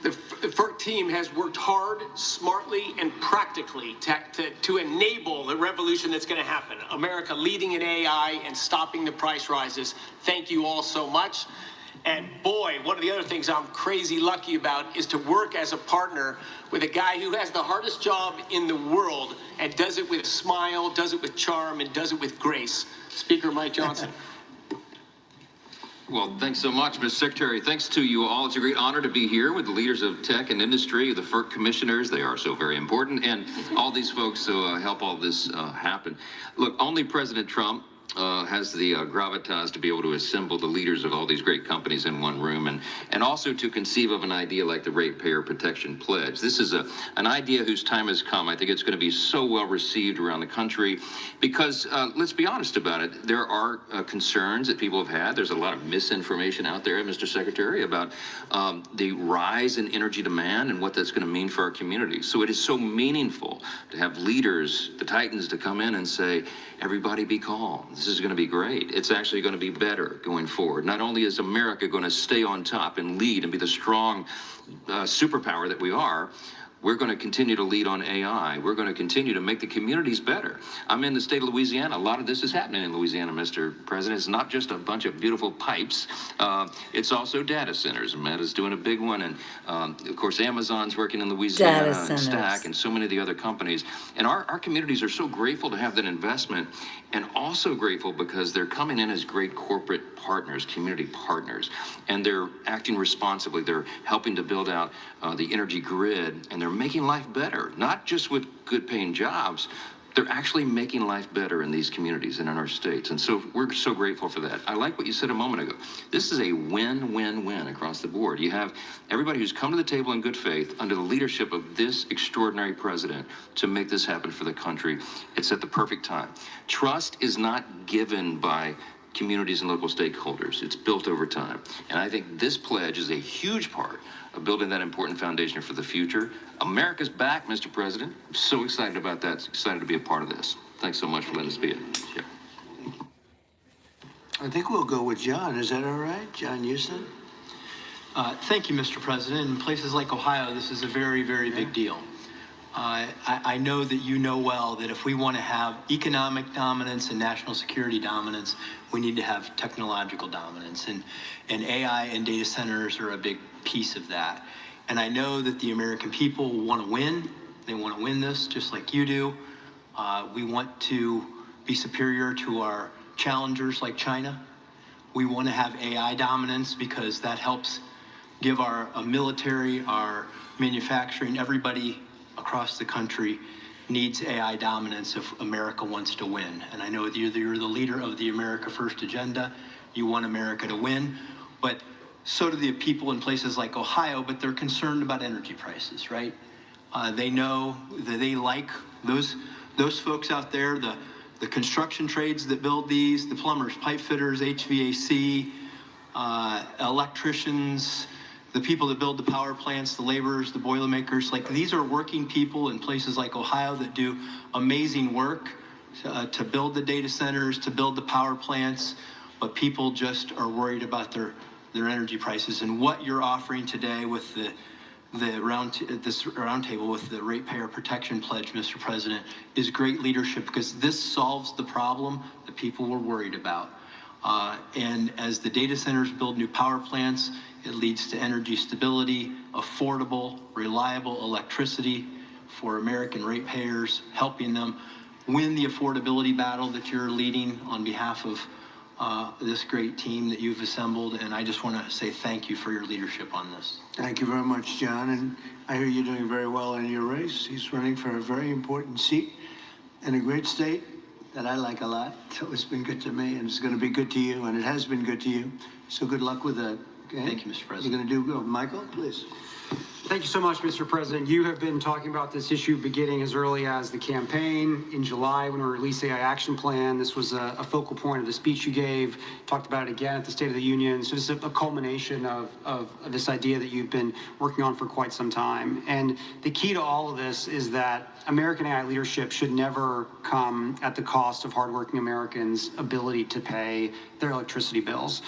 The FERC team has worked hard, smartly, and practically to enable the revolution that's going to happen. America leading in AI and stopping the price rises. Thank you all so much. And boy, one of the other things I'm crazy lucky about is to work as a partner with a guy who has the hardest job in the world and does it with a smile, does it with charm, and does it with grace. Speaker Mike Johnson. Well, thanks so much, Mr. Secretary. Thanks to you all. It's a great honor to be here with the leaders of tech and industry, the FERC commissioners. They are so very important, and all these folks who help all this happen. Look, only President Trump has the gravitas to be able to assemble the leaders of all these great companies in one room, and also to conceive of an idea like the Ratepayer Protection Pledge. This is an idea whose time has come. I think it's going to be so well received around the country because, let's be honest about it, there are concerns that people have had. There's a lot of misinformation out there, Mr. Secretary, about the rise in energy demand and what that's going to mean for our communities. So it is so meaningful to have leaders, the titans, to come in and say, everybody be calm. This is going to be great. It's actually going to be better going forward. Not only is America going to stay on top and lead and be the strong superpower that we are, we're going to continue to lead on AI. We're going to continue to make the communities better. I'm in the state of Louisiana. A lot of this is happening in Louisiana, Mr. President. It's not just a bunch of beautiful pipes. It's also data centers. Meta's doing a big one. And, of course, Amazon's working in Louisiana, Data and centers. Stack, and so many of the other companies. And our communities are so grateful to have that investment, and also grateful because they're coming in as great corporate partners, community partners, and they're acting responsibly. They're helping to build out the energy grid, and they're making life better, not just with good paying jobs. They're actually making life better in these communities and in our states. And so we're so grateful for that. I like what you said a moment ago. This is a win-win-win across the board. You have everybody who's come to the table in good faith under the leadership of this extraordinary president to make this happen for the country. It's at the perfect time. Trust is not given by communities and local stakeholders. It's built over time. And I think this pledge is a huge part of building that important foundation for the future. America's back, Mr. President. I'm so excited about that. Excited to be a part of this. Thanks so much for letting us be it. Yeah. I think we'll go with John. Is that all right? John Houston? Thank you, Mr. President. In places like Ohio, this is a very, very big deal. I know that you know well that if we want to have economic dominance and national security dominance, we need to have technological dominance. And AI and data centers are a big piece of that. And I know that the American people want to win. They want to win this just like you do. We want to be superior to our challengers like China. We want to have AI dominance because that helps give our military, our manufacturing, everybody across the country needs AI dominance if America wants to win. And I know that you're the leader of the America First agenda. You want America to win, but so do the people in places like Ohio, but they're concerned about energy prices, right? They know that they like those folks out there, the construction trades that build these, the plumbers, pipe fitters, HVAC, electricians, the people that build the power plants, the laborers, the boilermakers. Like, these are working people in places like Ohio that do amazing work to build the data centers, to build the power plants, but people just are worried about their energy prices. And what you're offering today with this roundtable with the Ratepayer Protection Pledge, Mr. President, is great leadership because this solves the problem that people were worried about. And as the data centers build new power plants, it leads to energy stability, affordable, reliable electricity for American ratepayers, helping them win the affordability battle that you're leading on behalf of this great team that you've assembled. And I just want to say thank you for your leadership on this. Thank you very much, John. And I hear you're doing very well in your race. He's running for a very important seat in a great state that I like a lot. So it's been good to me, and it's going to be good to you, and it has been good to you. So good luck with that. Okay? Thank you, Mr. President. You're going to do good. Michael, please. Thank you so much, Mr. President. You have been talking about this issue beginning as early as the campaign in July when we released AI Action Plan. This was a focal point of the speech you gave, talked about it again at the State of the Union. So this is a culmination of this idea that you've been working on for quite some time. And the key to all of this is that American AI leadership should never come at the cost of hardworking Americans' ability to pay their electricity bills.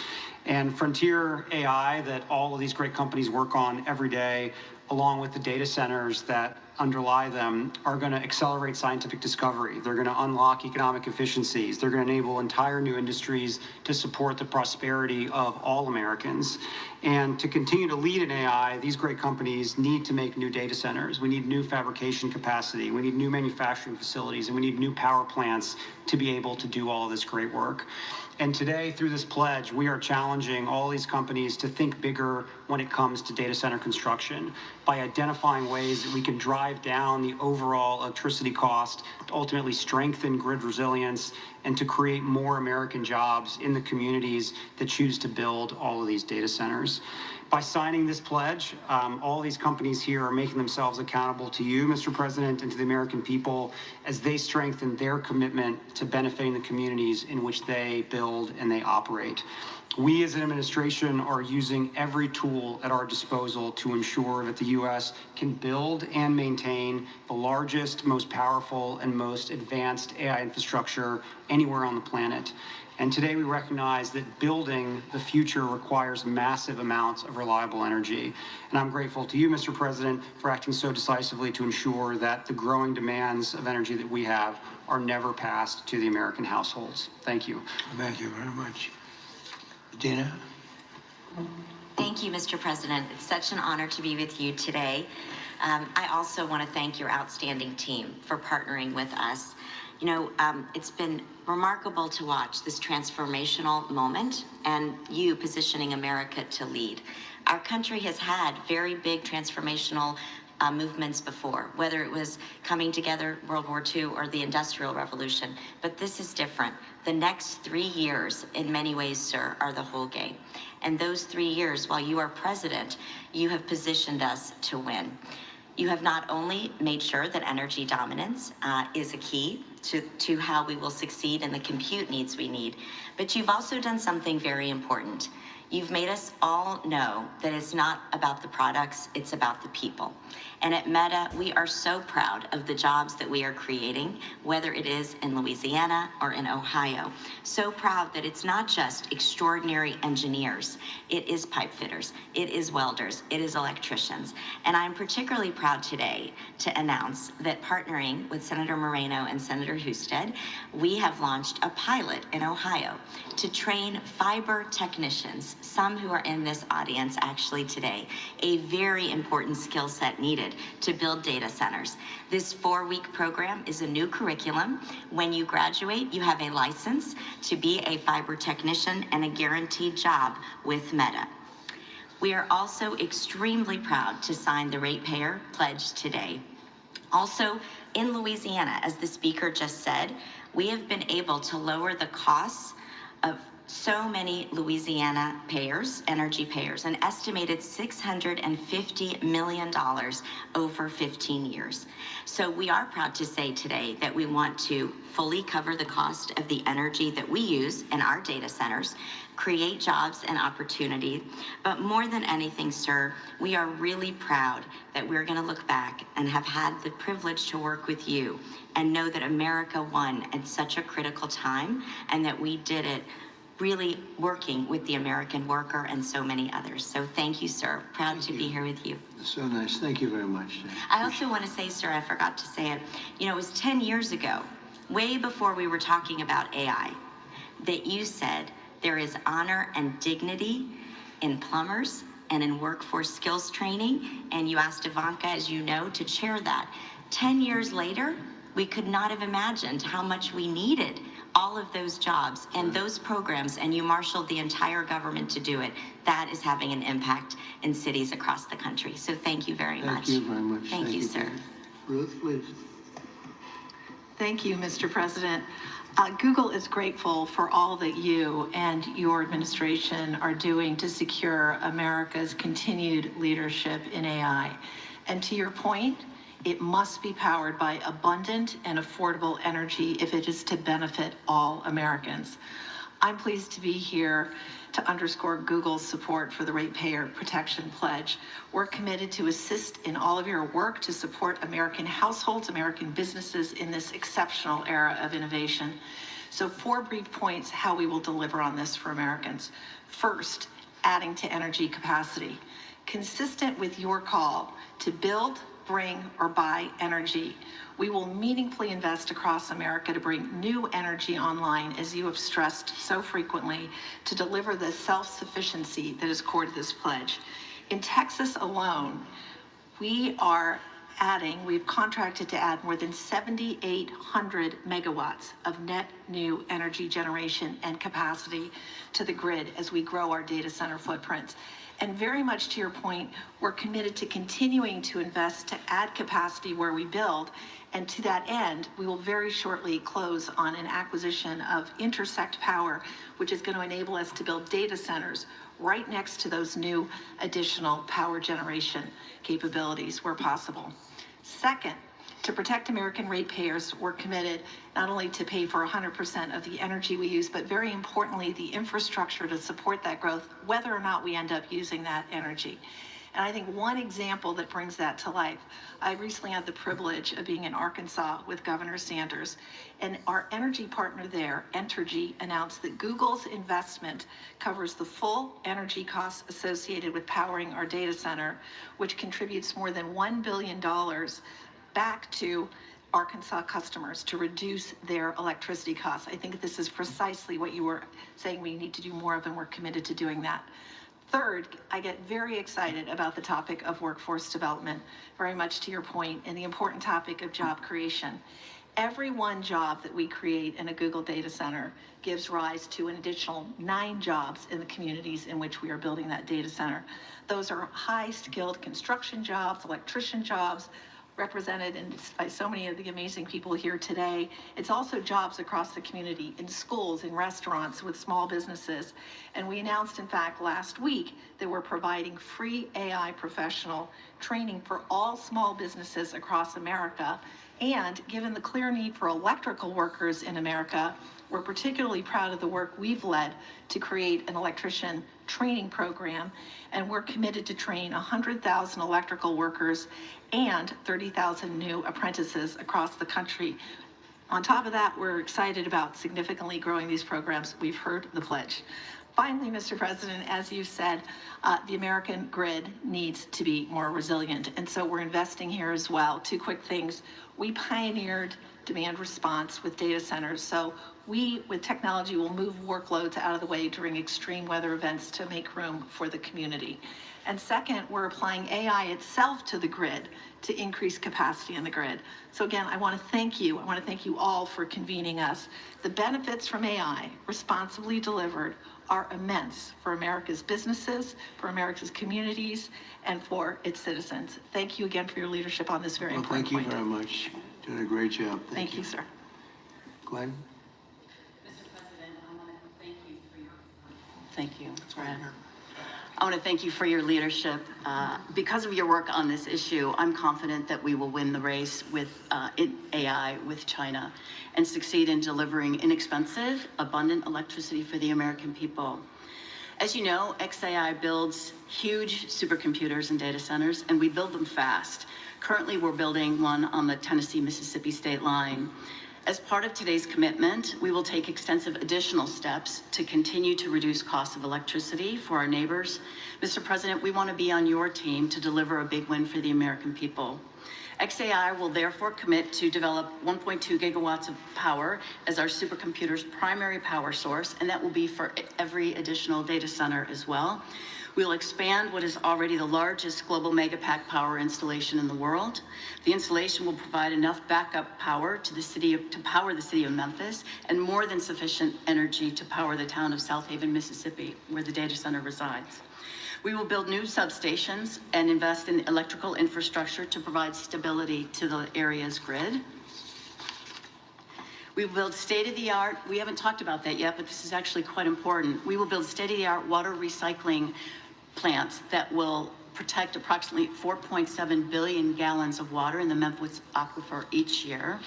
And Frontier AI that all of these great companies work on every day, along with the data centers that underlie them, are going to accelerate scientific discovery. They're going to unlock economic efficiencies. They're going to enable entire new industries to support the prosperity of all Americans. And to continue to lead in AI, these great companies need to make new data centers. We need new fabrication capacity. We need new manufacturing facilities, and we need new power plants to be able to do all of this great work. And today, through this pledge, we are challenging all these companies to think bigger when it comes to data center construction by identifying ways that we can drive down the overall electricity cost, to ultimately strengthen grid resilience, and to create more American jobs in the communities that choose to build all of these data centers. By signing this pledge, all these companies here are making themselves accountable to you, Mr. President, and to the American people as they strengthen their commitment to benefiting the communities in which they build and they operate. We as an administration are using every tool at our disposal to ensure that the U.S. can build and maintain the largest, most powerful, and most advanced AI infrastructure anywhere on the planet. And today we recognize that building the future requires massive amounts of reliable energy. And I'm grateful to you, Mr. President, for acting so decisively to ensure that the growing demands of energy that we have are never passed to the American households. Thank you. Thank you very much. Dina? Thank you, Mr. President. It's such an honor to be with you today. I also want to thank your outstanding team for partnering with us. You know, it's been remarkable to watch this transformational moment and you positioning America to lead. Our country has had very big transformational movements before, whether it was coming together, World War II, or the Industrial Revolution. But this is different. The next 3 years, in many ways, sir, are the whole game. And those 3 years, while you are president, you have positioned us to win. You have not only made sure that energy dominance is a key to how we will succeed in the compute needs we need, but you've also done something very important. You've made us all know that it's not about the products, it's about the people. And at Meta, we are so proud of the jobs that we are creating, whether it is in Louisiana or in Ohio. So proud that it's not just extraordinary engineers, it is pipe fitters, it is welders, it is electricians. And I'm particularly proud today to announce that partnering with Senator Moreno and Senator Husted, we have launched a pilot in Ohio to train fiber technicians, some who are in this audience actually today, a very important skill set needed to build data centers. This 4-week program is a new curriculum. When you graduate, you have a license to be a fiber technician and a guaranteed job with Meta. We are also extremely proud to sign the Ratepayer pledge today. Also, in Louisiana, as the speaker just said, we have been able to lower the costs of so many Louisiana payers, energy payers, an estimated $650 million over 15 years. So we are proud to say today that we want to fully cover the cost of the energy that we use in our data centers, create jobs and opportunity. But more than anything, sir, we are really proud that we're going to look back and have had the privilege to work with you and know that America won at such a critical time and that we did it really working with the American worker and so many others. So thank you, sir. Proud to be here with you. So nice. Thank you very much. I also want to say, sir, I forgot to say it, you know, it was 10 years ago, way before we were talking about AI, that you said there is honor and dignity in plumbers and in workforce skills training, and you asked Ivanka, as you know, to chair that. 10 years later, we could not have imagined how much we needed all of those jobs and those programs, and you marshaled the entire government to do it. That is having an impact in cities across the country. So thank you very much. Thank you very much. Thank you, sir. Ruth, please. Thank you, Mr. President. Google is grateful for all that you and your administration are doing to secure America's continued leadership in AI. And to your point, it must be powered by abundant and affordable energy if it is to benefit all Americans. I'm pleased to be here to underscore Google's support for the Ratepayer Protection Pledge. We're committed to assist in all of your work to support American households, American businesses in this exceptional era of innovation. So 4 brief points how we will deliver on this for Americans. First, adding to energy capacity. Consistent with your call to build, bring, or buy energy, we will meaningfully invest across America to bring new energy online, as you have stressed so frequently, to deliver the self-sufficiency that is core to this pledge. In Texas alone, we've contracted to add more than 7,800 megawatts of net new energy generation and capacity to the grid as we grow our data center footprints. And very much to your point, we're committed to continuing to invest to add capacity where we build. And to that end, we will very shortly close on an acquisition of Intersect Power, which is going to enable us to build data centers right next to those new additional power generation capabilities where possible. Second, to protect American ratepayers, we're committed not only to pay for 100% of the energy we use, but very importantly, the infrastructure to support that growth, whether or not we end up using that energy. And I think one example that brings that to life, I recently had the privilege of being in Arkansas with Governor Sanders, and our energy partner there, Entergy, announced that Google's investment covers the full energy costs associated with powering our data center, which contributes more than $1 billion back to Arkansas customers to reduce their electricity costs. I think this is precisely what you were saying we need to do more of, and we're committed to doing that. Third, I get very excited about the topic of workforce development, very much to your point, and the important topic of job creation. Every one job that we create in a Google data center gives rise to an additional 9 jobs in the communities in which we are building that data center. Those are high-skilled construction jobs, electrician jobs, represented by so many of the amazing people here today. It's also jobs across the community, in schools, in restaurants, with small businesses. And we announced, in fact, last week that we're providing free AI professional training for all small businesses across America. And given the clear need for electrical workers in America, we're particularly proud of the work we've led to create an electrician training program, and we're committed to train 100,000 electrical workers and 30,000 new apprentices across the country. On top of that, we're excited about significantly growing these programs. We've heard the pledge. Finally, Mr. President, as you said, the American grid needs to be more resilient, and so we're investing here as well. 2 quick things. We pioneered demand response with data centers, so we, with technology, will move workloads out of the way during extreme weather events to make room for the community. And second, we're applying AI itself to the grid to increase capacity in the grid. So again, I want to thank you. I want to thank you all for convening us. The benefits from AI, responsibly delivered, are immense for America's businesses, for America's communities, and for its citizens. Thank you again for your leadership on this very important point. Thank you very much. Doing a great job. Thank you, sir. Glenn? Mr. President, I want to thank you for your thank you. I want to thank you for your leadership. Because of your work on this issue, I'm confident that we will win the race with in AI with China and succeed in delivering inexpensive, abundant electricity for the American people. As you know, XAI builds huge supercomputers and data centers, and we build them fast. Currently, we're building one on the Tennessee-Mississippi state line. As part of today's commitment, we will take extensive additional steps to continue to reduce costs of electricity for our neighbors. Mr. President, we want to be on your team to deliver a big win for the American people. XAI will therefore commit to develop 1.2 gigawatts of power as our supercomputer's primary power source, and that will be for every additional data center as well. We'll expand what is already the largest global megapack power installation in the world. The installation will provide enough backup power to power the city of Memphis, and more than sufficient energy to power the town of South Haven, Mississippi, where the data center resides. We will build new substations and invest in electrical infrastructure to provide stability to the area's grid. We will build state-of-the-art, we haven't talked about that yet, but this is actually quite important. We will build state-of-the-art water recycling plants that will protect approximately 4.7 billion gallons of water in the Memphis aquifer each year.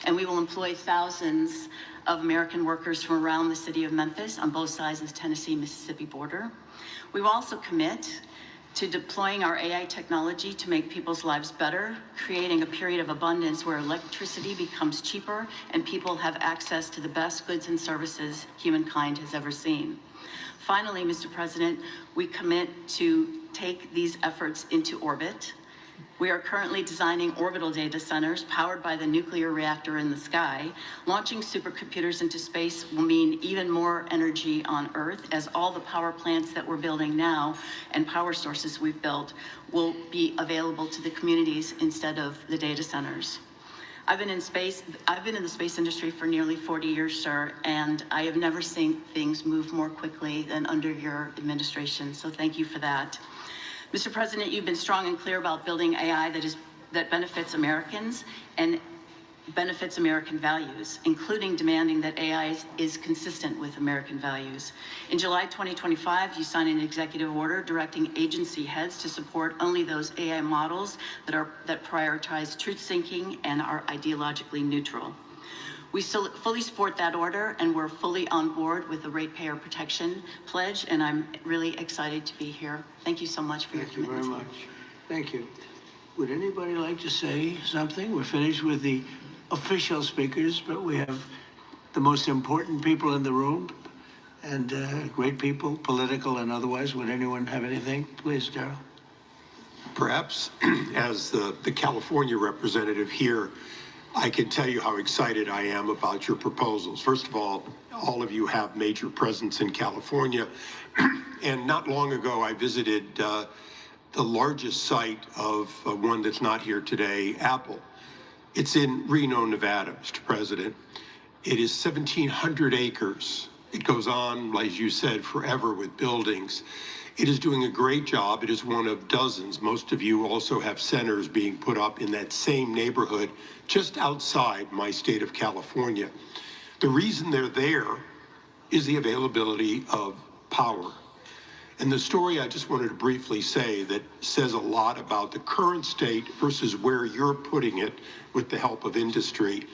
And we will employ thousands of American workers from around the city of Memphis on both sides of the Tennessee-Mississippi border. We will also commit to deploying our AI technology to make people's lives better, creating a period of abundance where electricity becomes cheaper and people have access to the best goods and services humankind has ever seen. Finally, Mr. President, we commit to take these efforts into orbit. We are currently designing orbital data centers powered by the nuclear reactor in the sky. Launching supercomputers into space will mean even more energy on Earth, as all the power plants that we're building now and power sources we've built will be available to the communities instead of the data centers. I've been in the space industry for nearly 40 years, sir, and I have never seen things move more quickly than under your administration, so thank you for that. Mr. President, you've been strong and clear about building AI that benefits Americans and benefits American values, including demanding that AI is consistent with American values. In July 2025, you signed an executive order directing agency heads to support only those AI models that prioritize truth-seeking and are ideologically neutral. We still fully support that order, and we're fully on board with the Ratepayer Protection Pledge, and I'm really excited to be here. Thank you so much for your commitment. Thank you very much. Thank you. Would anybody like to say something? We're finished with the official speakers, but we have the most important people in the room, and great people, political and otherwise. Would anyone have anything? Please, Darrell. Perhaps as the California representative here, I can tell you how excited I am about your proposals. First of all of you have major presence in California. And not long ago, I visited the largest site of one that's not here today, Apple. It's in Reno, Nevada, Mr. President. It is 1,700 acres. It goes on, as you said, forever with buildings. It is doing a great job. It is one of dozens. Most of you also have centers being put up in that same neighborhood just outside my state of California. The reason they're there is the availability of power. And the story I just wanted to briefly say that says a lot about the current state versus where you're putting it with the help of industry.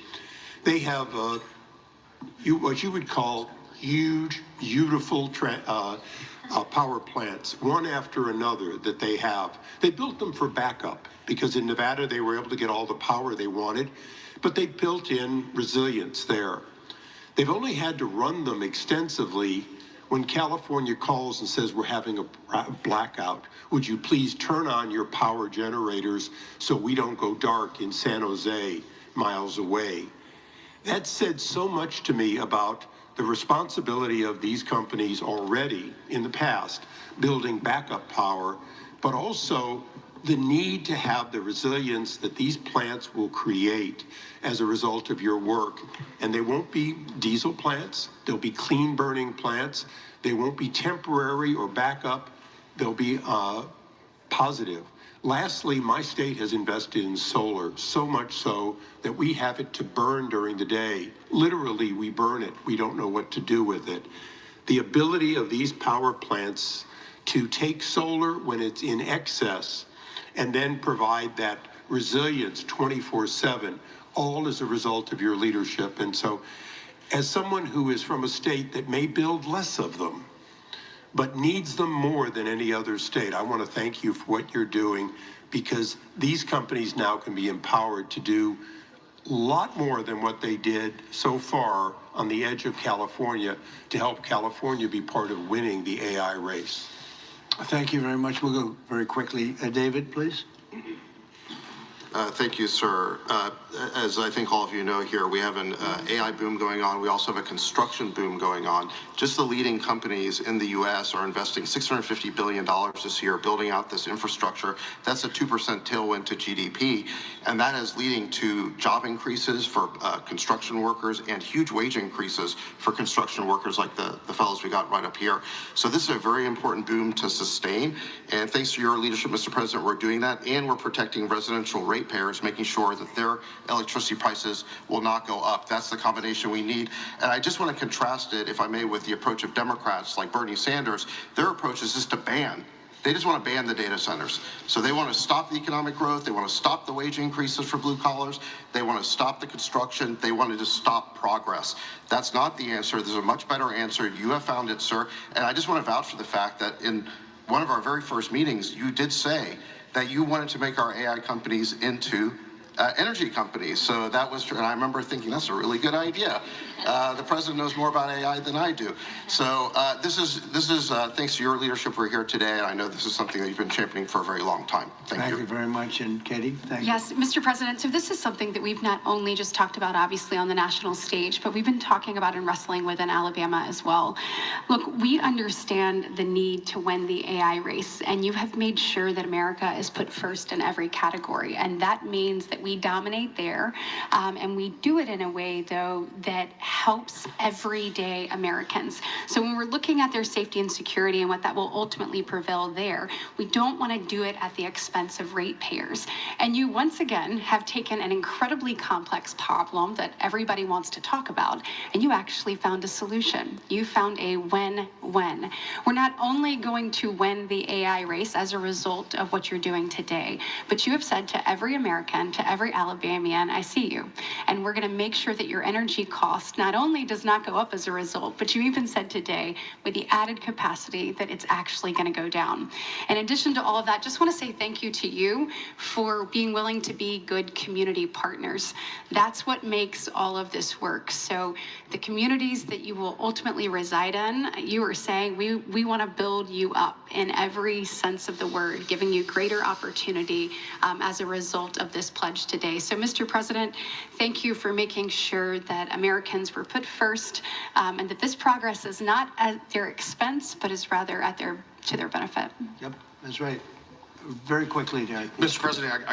They have what you would call huge, beautiful power plants, one after another that they have. They built them for backup because in Nevada they were able to get all the power they wanted, but they built in resilience there. They've only had to run them extensively when California calls and says we're having a blackout. Would you please turn on your power generators so we don't go dark in San Jose, miles away? That said so much to me about the responsibility of these companies already in the past building backup power, but also the need to have the resilience that these plants will create as a result of your work. And they won't be diesel plants, they'll be clean burning plants. They won't be temporary or backup, they'll be positive. Lastly, my state has invested in solar, so much so that we have it to burn during the day. Literally, we burn it. We don't know what to do with it. The ability of these power plants to take solar when it's in excess and then provide that resilience 24/7, all as a result of your leadership. And so, as someone who is from a state that may build less of them, but needs them more than any other state, I want to thank you for what you're doing, because these companies now can be empowered to do a lot more than what they did so far on the edge of California to help California be part of winning the AI race. Thank you very much. We'll go very quickly. David, please. Thank you, sir. As I think all of you know here, we have an AI boom going on. We also have a construction boom going on. Just the leading companies in the U.S. are investing $650 billion this year building out this infrastructure. That's a 2% tailwind to GDP, and that is leading to job increases for construction workers and huge wage increases for construction workers like the fellows we got right up here. So this is a very important boom to sustain, and thanks to your leadership, Mr. President, we're doing that, and we're protecting residential ratepayers, making sure that their electricity prices will not go up. That's the combination we need. And I just want to contrast it, if I may, with the approach of Democrats like Bernie Sanders. Their approach is just to ban. They just want to ban the data centers. So they want to stop the economic growth. They want to stop the wage increases for blue collars. They want to stop the construction. They want to just stop progress. That's not the answer. There's a much better answer. You have found it, sir. And I just want to vouch for the fact that in one of our very first meetings, you did say that you wanted to make our AI companies into energy companies. So that was true. And I remember thinking, that's a really good idea. The president knows more about AI than I do. So this is thanks to your leadership, we're here today. And I know this is something that you've been championing for a very long time. Thank you. Thank you very much. And Katie, thank you. Yes, Mr. President, so this is something that we've not only just talked about, obviously, on the national stage, but we've been talking about and wrestling with in Alabama as well. Look, we understand the need to win the AI race, and you have made sure that America is put first in every category, and that means that we dominate there, and we do it in a way, though, that helps everyday Americans. So when we're looking at their safety and security and what that will ultimately prevail there, we don't want to do it at the expense of ratepayers. And you, once again, have taken an incredibly complex problem that everybody wants to talk about, and you actually found a solution. You found a win-win. We're not only going to win the AI race as a result of what you're doing today, but you have said to every American, to every Alabamian, I see you. And we're going to make sure that your energy cost not only does not go up as a result, but you even said today, with the added capacity, that it's actually going to go down. In addition to all of that, just want to say thank you to you for being willing to be good community partners. That's what makes all of this work. So the communities that you will ultimately reside in, you are saying we want to build you up in every sense of the word, giving you greater opportunity as a result of this pledge today. So, Mr. President, thank you for making sure that Americans were put first, and that this progress is not at their expense, but is rather at to their benefit. Yep, that's right. Very quickly, Derek. Mr. President,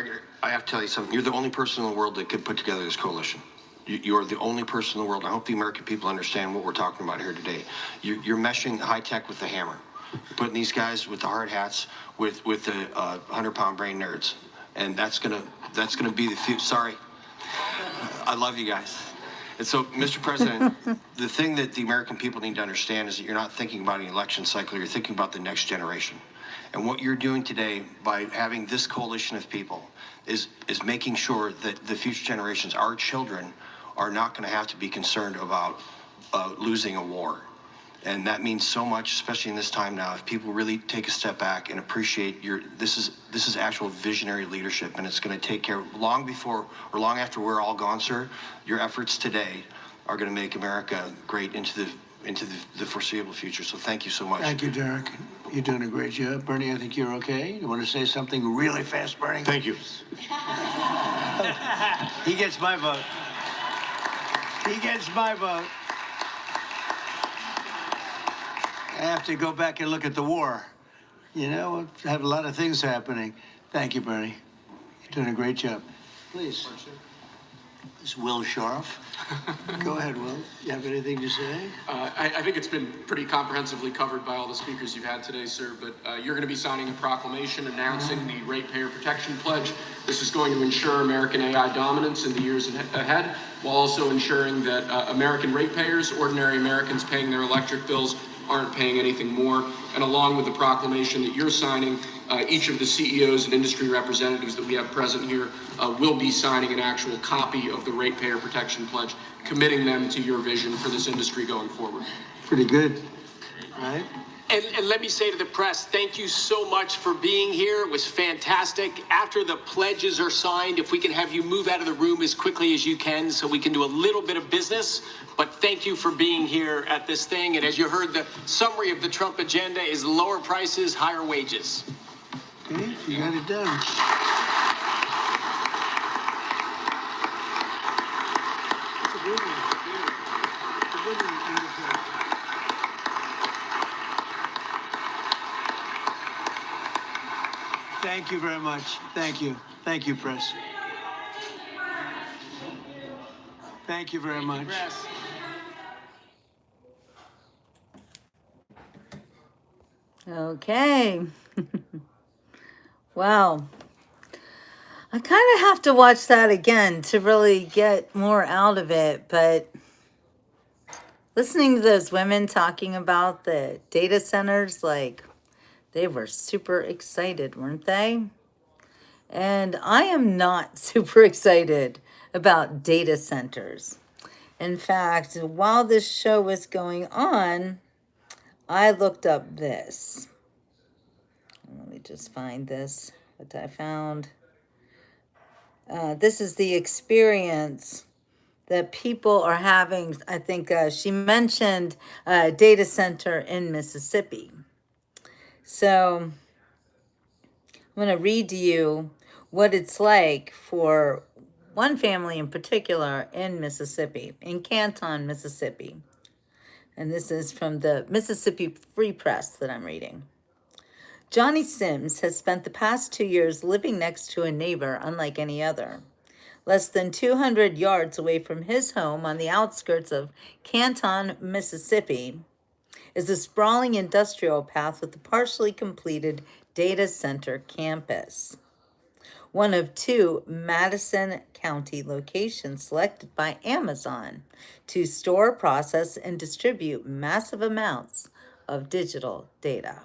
I have to tell you something. You're the only person in the world that could put together this coalition. You are the only person in the world. I hope the American people understand what we're talking about here today. You're meshing high tech with the hammer. You're putting these guys with the hard hats with the 100-pound brain nerds, and that's gonna be the future. Sorry, I love you guys. And so, Mr. President, the thing that the American people need to understand is that you're not thinking about an election cycle. You're thinking about the next generation. And what you're doing today by having this coalition of people is making sure that the future generations, our children, are not going to have to be concerned about losing a war. And that means so much, especially in this time now. If people really take a step back and appreciate this is actual visionary leadership, and it's going to take care long before or long after we're all gone, sir. Your efforts today are going to make America great into the foreseeable future. So thank you so much. Thank you, Derek. You're doing a great job. Bernie, I think you're okay. You want to say something really fast, Bernie? Thank you. He gets my vote. He gets my vote. I have to go back and look at the war. You know, I have a lot of things happening. Thank you, Bernie. You're doing a great job. Please. This is Will Scharf. Go ahead, Will. You have anything to say? I think it's been pretty comprehensively covered by all the speakers you've had today, sir, but you're going to be signing a proclamation announcing the Ratepayer Protection Pledge. This is going to ensure American AI dominance in the years ahead, while also ensuring that American ratepayers, ordinary Americans paying their electric bills, aren't paying anything more. And along with the proclamation that you're signing, each of the CEOs and industry representatives that we have present here will be signing an actual copy of the Ratepayer Protection Pledge, committing them to your vision for this industry going forward. Pretty good, right? And let me say to the press, thank you so much for being here. It was fantastic. After the pledges are signed, if we can have you move out of the room as quickly as you can so we can do a little bit of business. But thank you for being here at this thing. And as you heard, the summary of the Trump agenda is lower prices, higher wages. Okay, you got it done. Thank you very much. Thank you. Thank you, Press. Thank you very much. Okay. Wow. I kind of have to watch that again to really get more out of it, but listening to those women talking about the data centers, like, they were super excited, weren't they? And I am not super excited about data centers. In fact, while this show was going on, I looked up this. Let me just find this, what I found. This is the experience that people are having. I think she mentioned a data center in Mississippi. So I'm going to read to you what it's like for one family in particular in Mississippi, in Canton, Mississippi. And this is from the Mississippi Free Press that I'm reading. Johnny Sims has spent the past 2 years living next to a neighbor unlike any other. Less than 200 yards away from his home on the outskirts of Canton, Mississippi, is a sprawling industrial path with a partially completed data center campus. One of 2 Madison County locations selected by Amazon to store, process, and distribute massive amounts of digital data.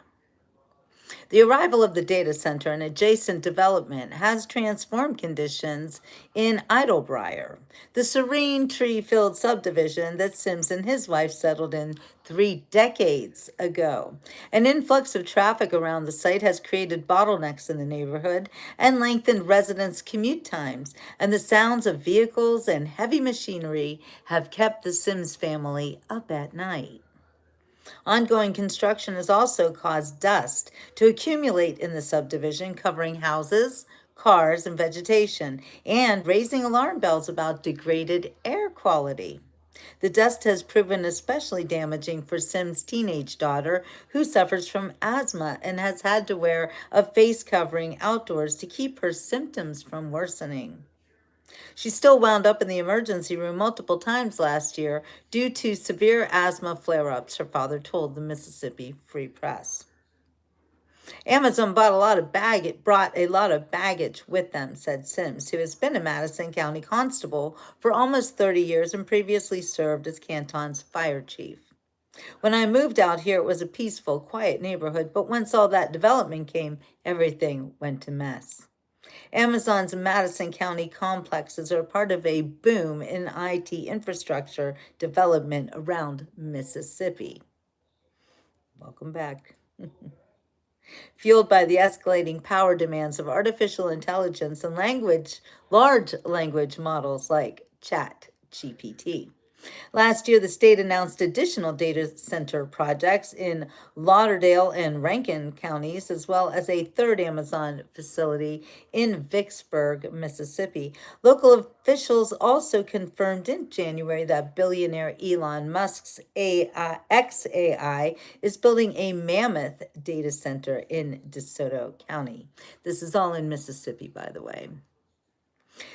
The arrival of the data center and adjacent development has transformed conditions in Idlebriar, the serene tree-filled subdivision that Sims and his wife settled in 3 decades ago. An influx of traffic around the site has created bottlenecks in the neighborhood and lengthened residents' commute times, and the sounds of vehicles and heavy machinery have kept the Sims family up at night. Ongoing construction has also caused dust to accumulate in the subdivision, covering houses, cars, and vegetation, and raising alarm bells about degraded air quality. The dust has proven especially damaging for Sim's teenage daughter, who suffers from asthma and has had to wear a face covering outdoors to keep her symptoms from worsening. She still wound up in the emergency room multiple times last year due to severe asthma flare-ups, her father told the Mississippi Free Press. Amazon brought a lot of baggage with them, said Sims, who has been a Madison County constable for almost 30 years and previously served as Canton's fire chief. When I moved out here, it was a peaceful, quiet neighborhood, but once all that development came, everything went to mess. Amazon's Madison County complexes are part of a boom in IT infrastructure development around Mississippi. Welcome back. Fueled by the escalating power demands of artificial intelligence and large language models like ChatGPT. Last year, the state announced additional data center projects in Lauderdale and Rankin counties, as well as a third Amazon facility in Vicksburg, Mississippi. Local officials also confirmed in January that billionaire Elon Musk's xAI is building a mammoth data center in DeSoto County. This is all in Mississippi, by the way.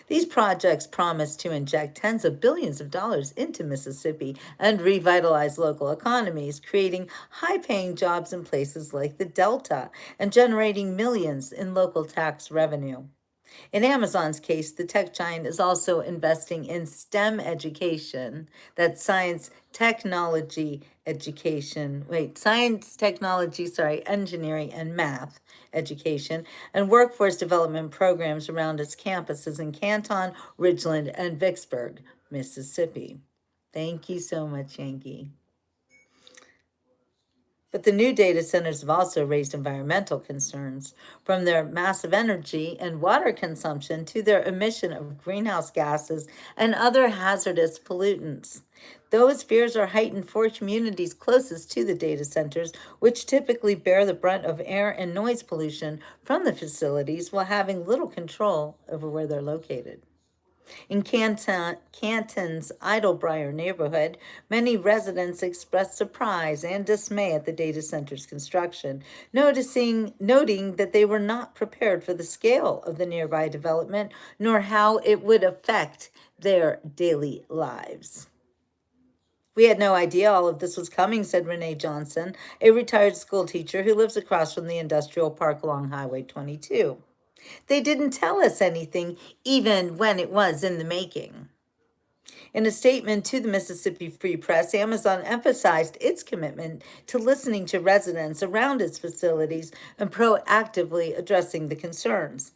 These projects promise to inject tens of billions of dollars into Mississippi and revitalize local economies, creating high-paying jobs in places like the Delta and generating millions in local tax revenue. In Amazon's case, the tech giant is also investing in STEM education, that's science, technology, engineering, and math education, and workforce development programs around its campuses in Canton, Ridgeland, and Vicksburg, Mississippi. Thank you so much, Yankee. But the new data centers have also raised environmental concerns, from their massive energy and water consumption to their emission of greenhouse gases and other hazardous pollutants. Those fears are heightened for communities closest to the data centers, which typically bear the brunt of air and noise pollution from the facilities while having little control over where they're located. In Canton's Idlebriar neighborhood, many residents expressed surprise and dismay at the data center's construction, noting that they were not prepared for the scale of the nearby development nor how it would affect their daily lives. We had no idea all of this was coming, said Renee Johnson, a retired school teacher who lives across from the industrial park along Highway 22. They didn't tell us anything, even when it was in the making. In a statement to the Mississippi Free Press, Amazon emphasized its commitment to listening to residents around its facilities and proactively addressing the concerns.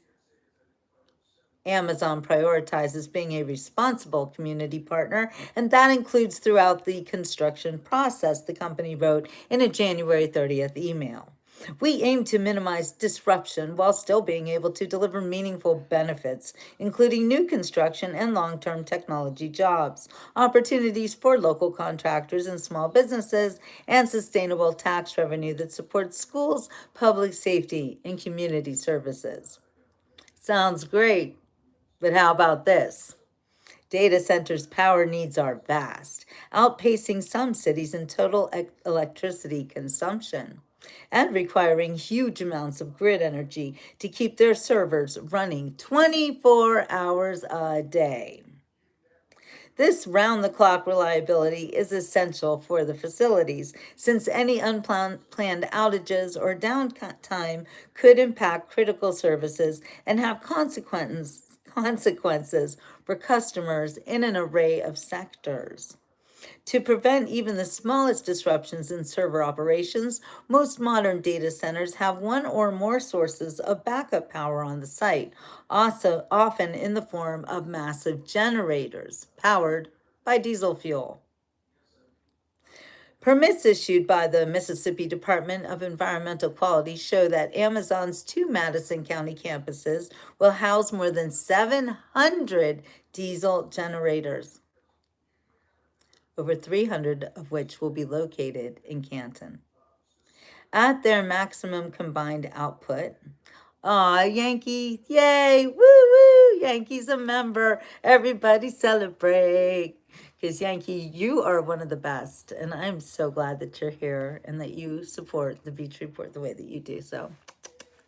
Amazon prioritizes being a responsible community partner, and that includes throughout the construction process, the company wrote in a January 30th email. We aim to minimize disruption while still being able to deliver meaningful benefits, including new construction and long-term technology jobs, opportunities for local contractors and small businesses, and sustainable tax revenue that supports schools, public safety, and community services. Sounds great, but how about this? Data centers' power needs are vast, outpacing some cities in total electricity consumption, and requiring huge amounts of grid energy to keep their servers running 24 hours a day. This round-the-clock reliability is essential for the facilities, since any unplanned outages or downtime could impact critical services and have consequences for customers in an array of sectors. To prevent even the smallest disruptions in server operations, most modern data centers have one or more sources of backup power on the site, also often in the form of massive generators powered by diesel fuel. Permits issued by the Mississippi Department of Environmental Quality show that Amazon's 2 Madison County campuses will house more than 700 diesel generators, over 300 of which will be located in Canton. At their maximum combined output, Yankee, yay, woo woo, Yankee's a member, everybody celebrate. Because Yankee, you are one of the best, and I'm so glad that you're here and that you support the Beach Report the way that you do. So,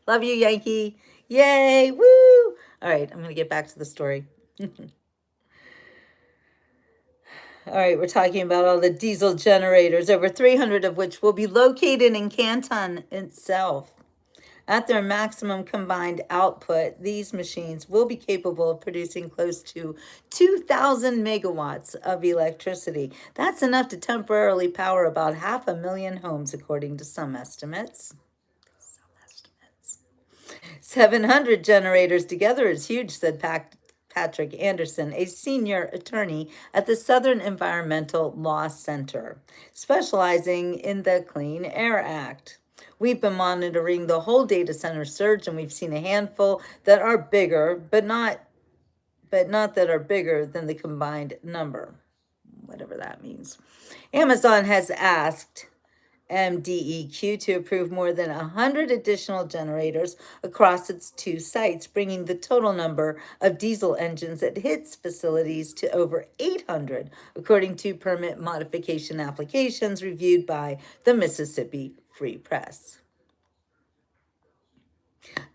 love you, Yankee. Yay, woo! All right, I'm going to get back to the story. All right, we're talking about all the diesel generators, over 300 of which will be located in Canton itself. At their maximum combined output, these machines will be capable of producing close to 2,000 megawatts of electricity. That's enough to temporarily power about 500,000 homes, according to some estimates. 700 generators together is huge, said Patrick Anderson, a senior attorney at the Southern Environmental Law Center, specializing in the Clean Air Act. We've been monitoring the whole data center surge, and we've seen a handful that are bigger, but not that are bigger than the combined number, whatever that means. Amazon has asked MDEQ to approve more than 100 additional generators across its 2 sites, bringing the total number of diesel engines at its facilities to over 800, according to permit modification applications reviewed by the Mississippi Free Press.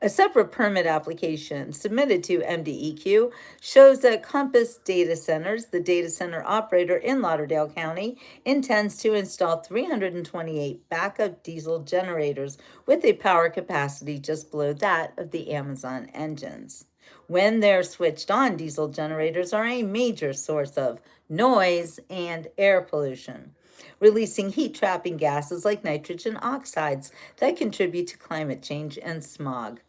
A separate permit application submitted to MDEQ shows that Compass Data Centers, the data center operator in Lauderdale County, intends to install 328 backup diesel generators with a power capacity just below that of the Amazon engines. When they're switched on, diesel generators are a major source of noise and air pollution, releasing heat-trapping gases like nitrogen oxides that contribute to climate change and smog.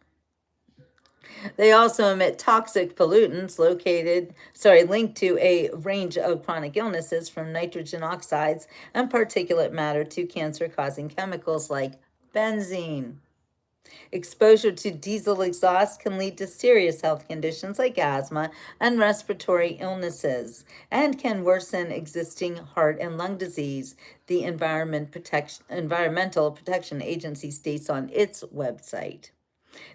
They also emit toxic pollutants linked to a range of chronic illnesses, from nitrogen oxides and particulate matter to cancer-causing chemicals like benzene. Exposure to diesel exhaust can lead to serious health conditions like asthma and respiratory illnesses, and can worsen existing heart and lung disease, the Environmental Protection Agency states on its website.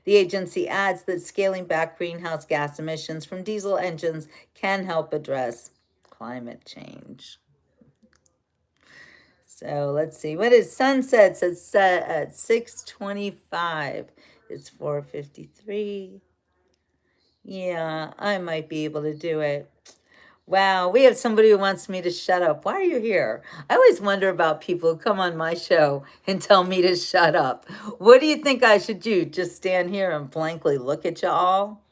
The agency adds that scaling back greenhouse gas emissions from diesel engines can help address climate change. So let's see. What is sunsets at 6:25? It's 4:53. Yeah, I might be able to do it. Wow, we have somebody who wants me to shut up. Why are you here? I always wonder about people who come on my show and tell me to shut up. What do you think I should do? Just stand here and blankly look at you all?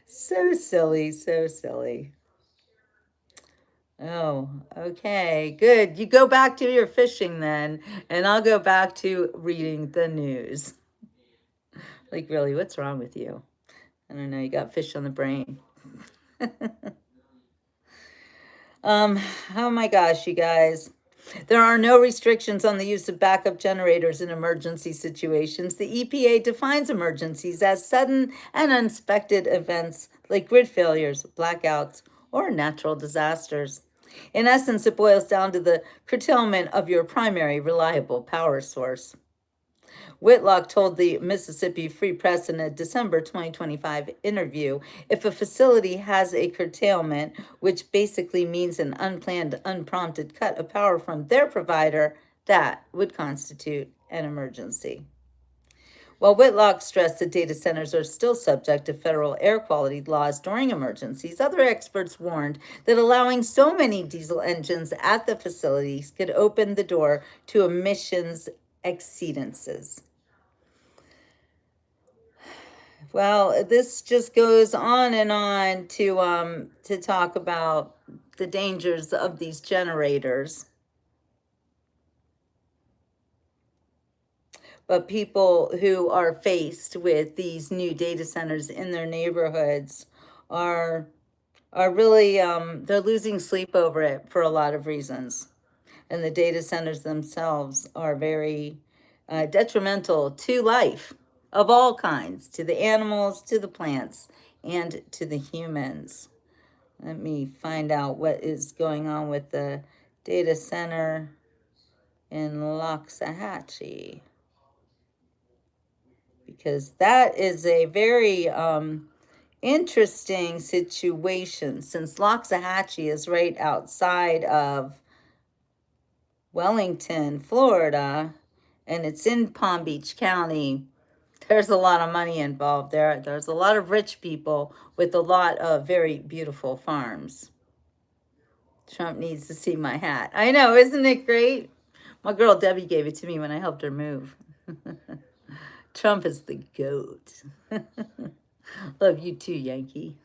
So silly, so silly. Oh, okay, good. You go back to your fishing then, and I'll go back to reading the news. Like, really, what's wrong with you? I don't know, you got fish on the brain. Oh my gosh, you guys. There are no restrictions on the use of backup generators in emergency situations. The EPA defines emergencies as sudden and unexpected events like grid failures, blackouts, or natural disasters. In essence, it boils down to the curtailment of your primary reliable power source. Whitlock told the Mississippi Free Press in a December 2025 interview, if a facility has a curtailment, which basically means an unplanned, unprompted cut of power from their provider, that would constitute an emergency. While Whitlock stressed that data centers are still subject to federal air quality laws during emergencies, other experts warned that allowing so many diesel engines at the facilities could open the door to emissions exceedances. Well, this just goes on and on to talk about the dangers of these generators. But people who are faced with these new data centers in their neighborhoods are really they're losing sleep over it for a lot of reasons. And the data centers themselves are very detrimental to life of all kinds, to the animals, to the plants, and to the humans. Let me find out what is going on with the data center in Loxahatchee, because that is a very interesting situation, since Loxahatchee is right outside of Wellington, Florida, and it's in Palm Beach County. There's a lot of money involved there. There's a lot of rich people with a lot of very beautiful farms. Trump needs to see my hat. I know, isn't it great? My girl Debbie gave it to me when I helped her move. Trump is the GOAT. Love you too, Yankee.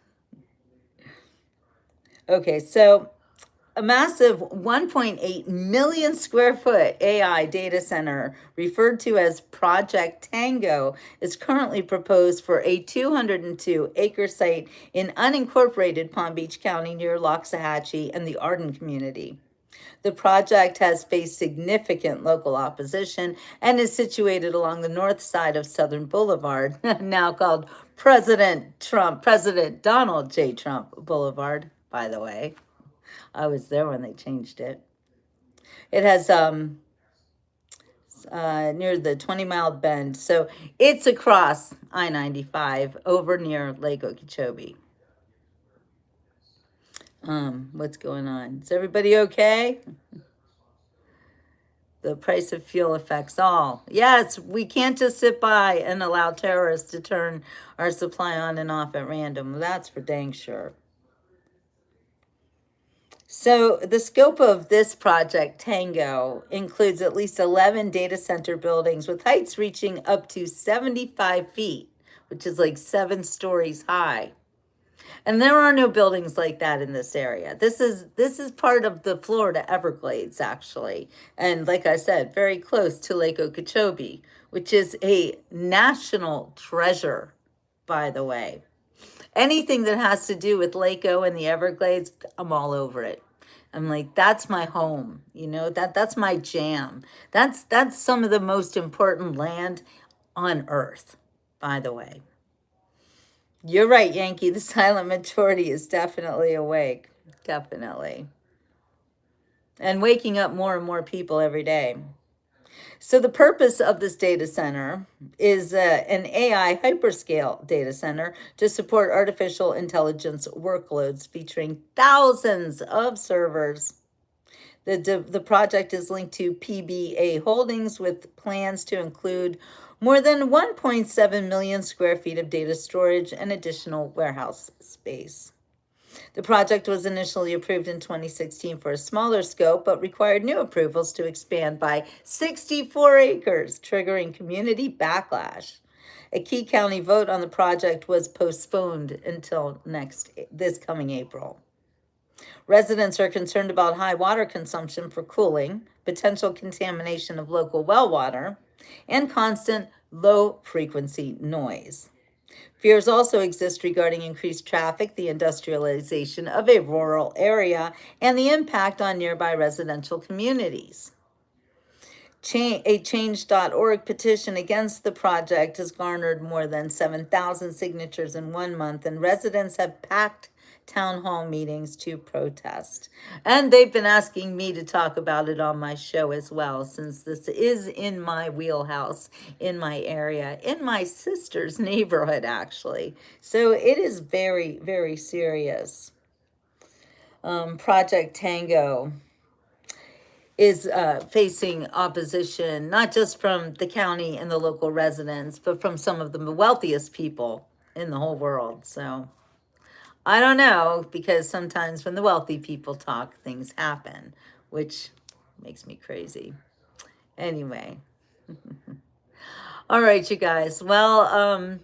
Okay, so a massive 1.8 million square foot AI data center, referred to as Project Tango, is currently proposed for a 202-acre site in unincorporated Palm Beach County near Loxahatchee and the Arden community. The project has faced significant local opposition and is situated along the north side of Southern Boulevard, now called President Donald J. Trump Boulevard, by the way. I was there when they changed it. It has near the 20-mile bend. So it's across I-95 over near Lake Okeechobee. What's going on? Is everybody okay? The price of fuel affects all. Yes, we can't just sit by and allow terrorists to turn our supply on and off at random. That's for dang sure. So the scope of this project, Tango, includes at least 11 data center buildings with heights reaching up to 75 feet, which is like 7 stories high. And there are no buildings like that in this area. This is part of the Florida Everglades, actually. And like I said, very close to Lake Okeechobee, which is a national treasure, by the way. Anything that has to do with Lake O and the Everglades, I'm all over it. I'm like, that's my home, you know, that's my jam. That's some of the most important land on earth, by the way. You're right, Yankee. The silent majority is definitely awake. Definitely. And waking up more and more people every day. So the purpose of this data center is an AI hyperscale data center to support artificial intelligence workloads featuring thousands of servers. The project is linked to PBA Holdings with plans to include more than 1.7 million square feet of data storage and additional warehouse space. The project was initially approved in 2016 for a smaller scope, but required new approvals to expand by 64 acres, triggering community backlash. A key county vote on the project was postponed until this coming April. Residents are concerned about high water consumption for cooling, potential contamination of local well water, and constant low-frequency noise. Fears also exist regarding increased traffic, the industrialization of a rural area, and the impact on nearby residential communities. A Change.org petition against the project has garnered more than 7,000 signatures in 1 month, and residents have packed town hall meetings to protest. And they've been asking me to talk about it on my show as well, since this is in my wheelhouse, in my area, in my sister's neighborhood, actually. So it is very, very serious. Project Tango is facing opposition, not just from the county and the local residents, but from some of the wealthiest people in the whole world. So I don't know, because sometimes when the wealthy people talk, things happen, which makes me crazy. Anyway. All right, you guys. Well,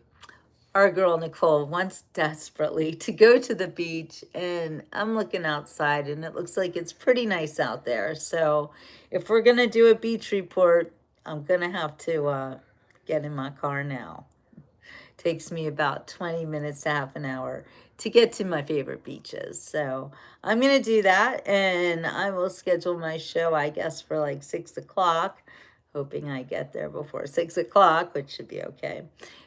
our girl Nicole wants desperately to go to the beach, and I'm looking outside and it looks like it's pretty nice out there. So if we're gonna do a beach report, I'm gonna have to get in my car now. Takes me about 20 minutes to half an hour to get to my favorite beaches. So I'm gonna do that, and I will schedule my show, I guess, for like 6 o'clock, hoping I get there before 6 o'clock, which should be okay.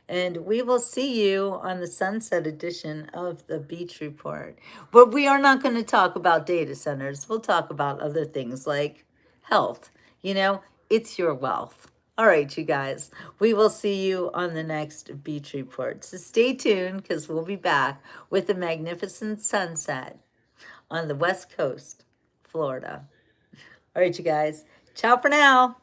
And we will see you on the sunset edition of the Beach Report. But we are not going to talk about data centers. We'll talk about other things like health. You know, it's your wealth. All right, you guys. We will see you on the next Beach Report. So stay tuned, because we'll be back with a magnificent sunset on the West Coast, Florida. All right, you guys. Ciao for now.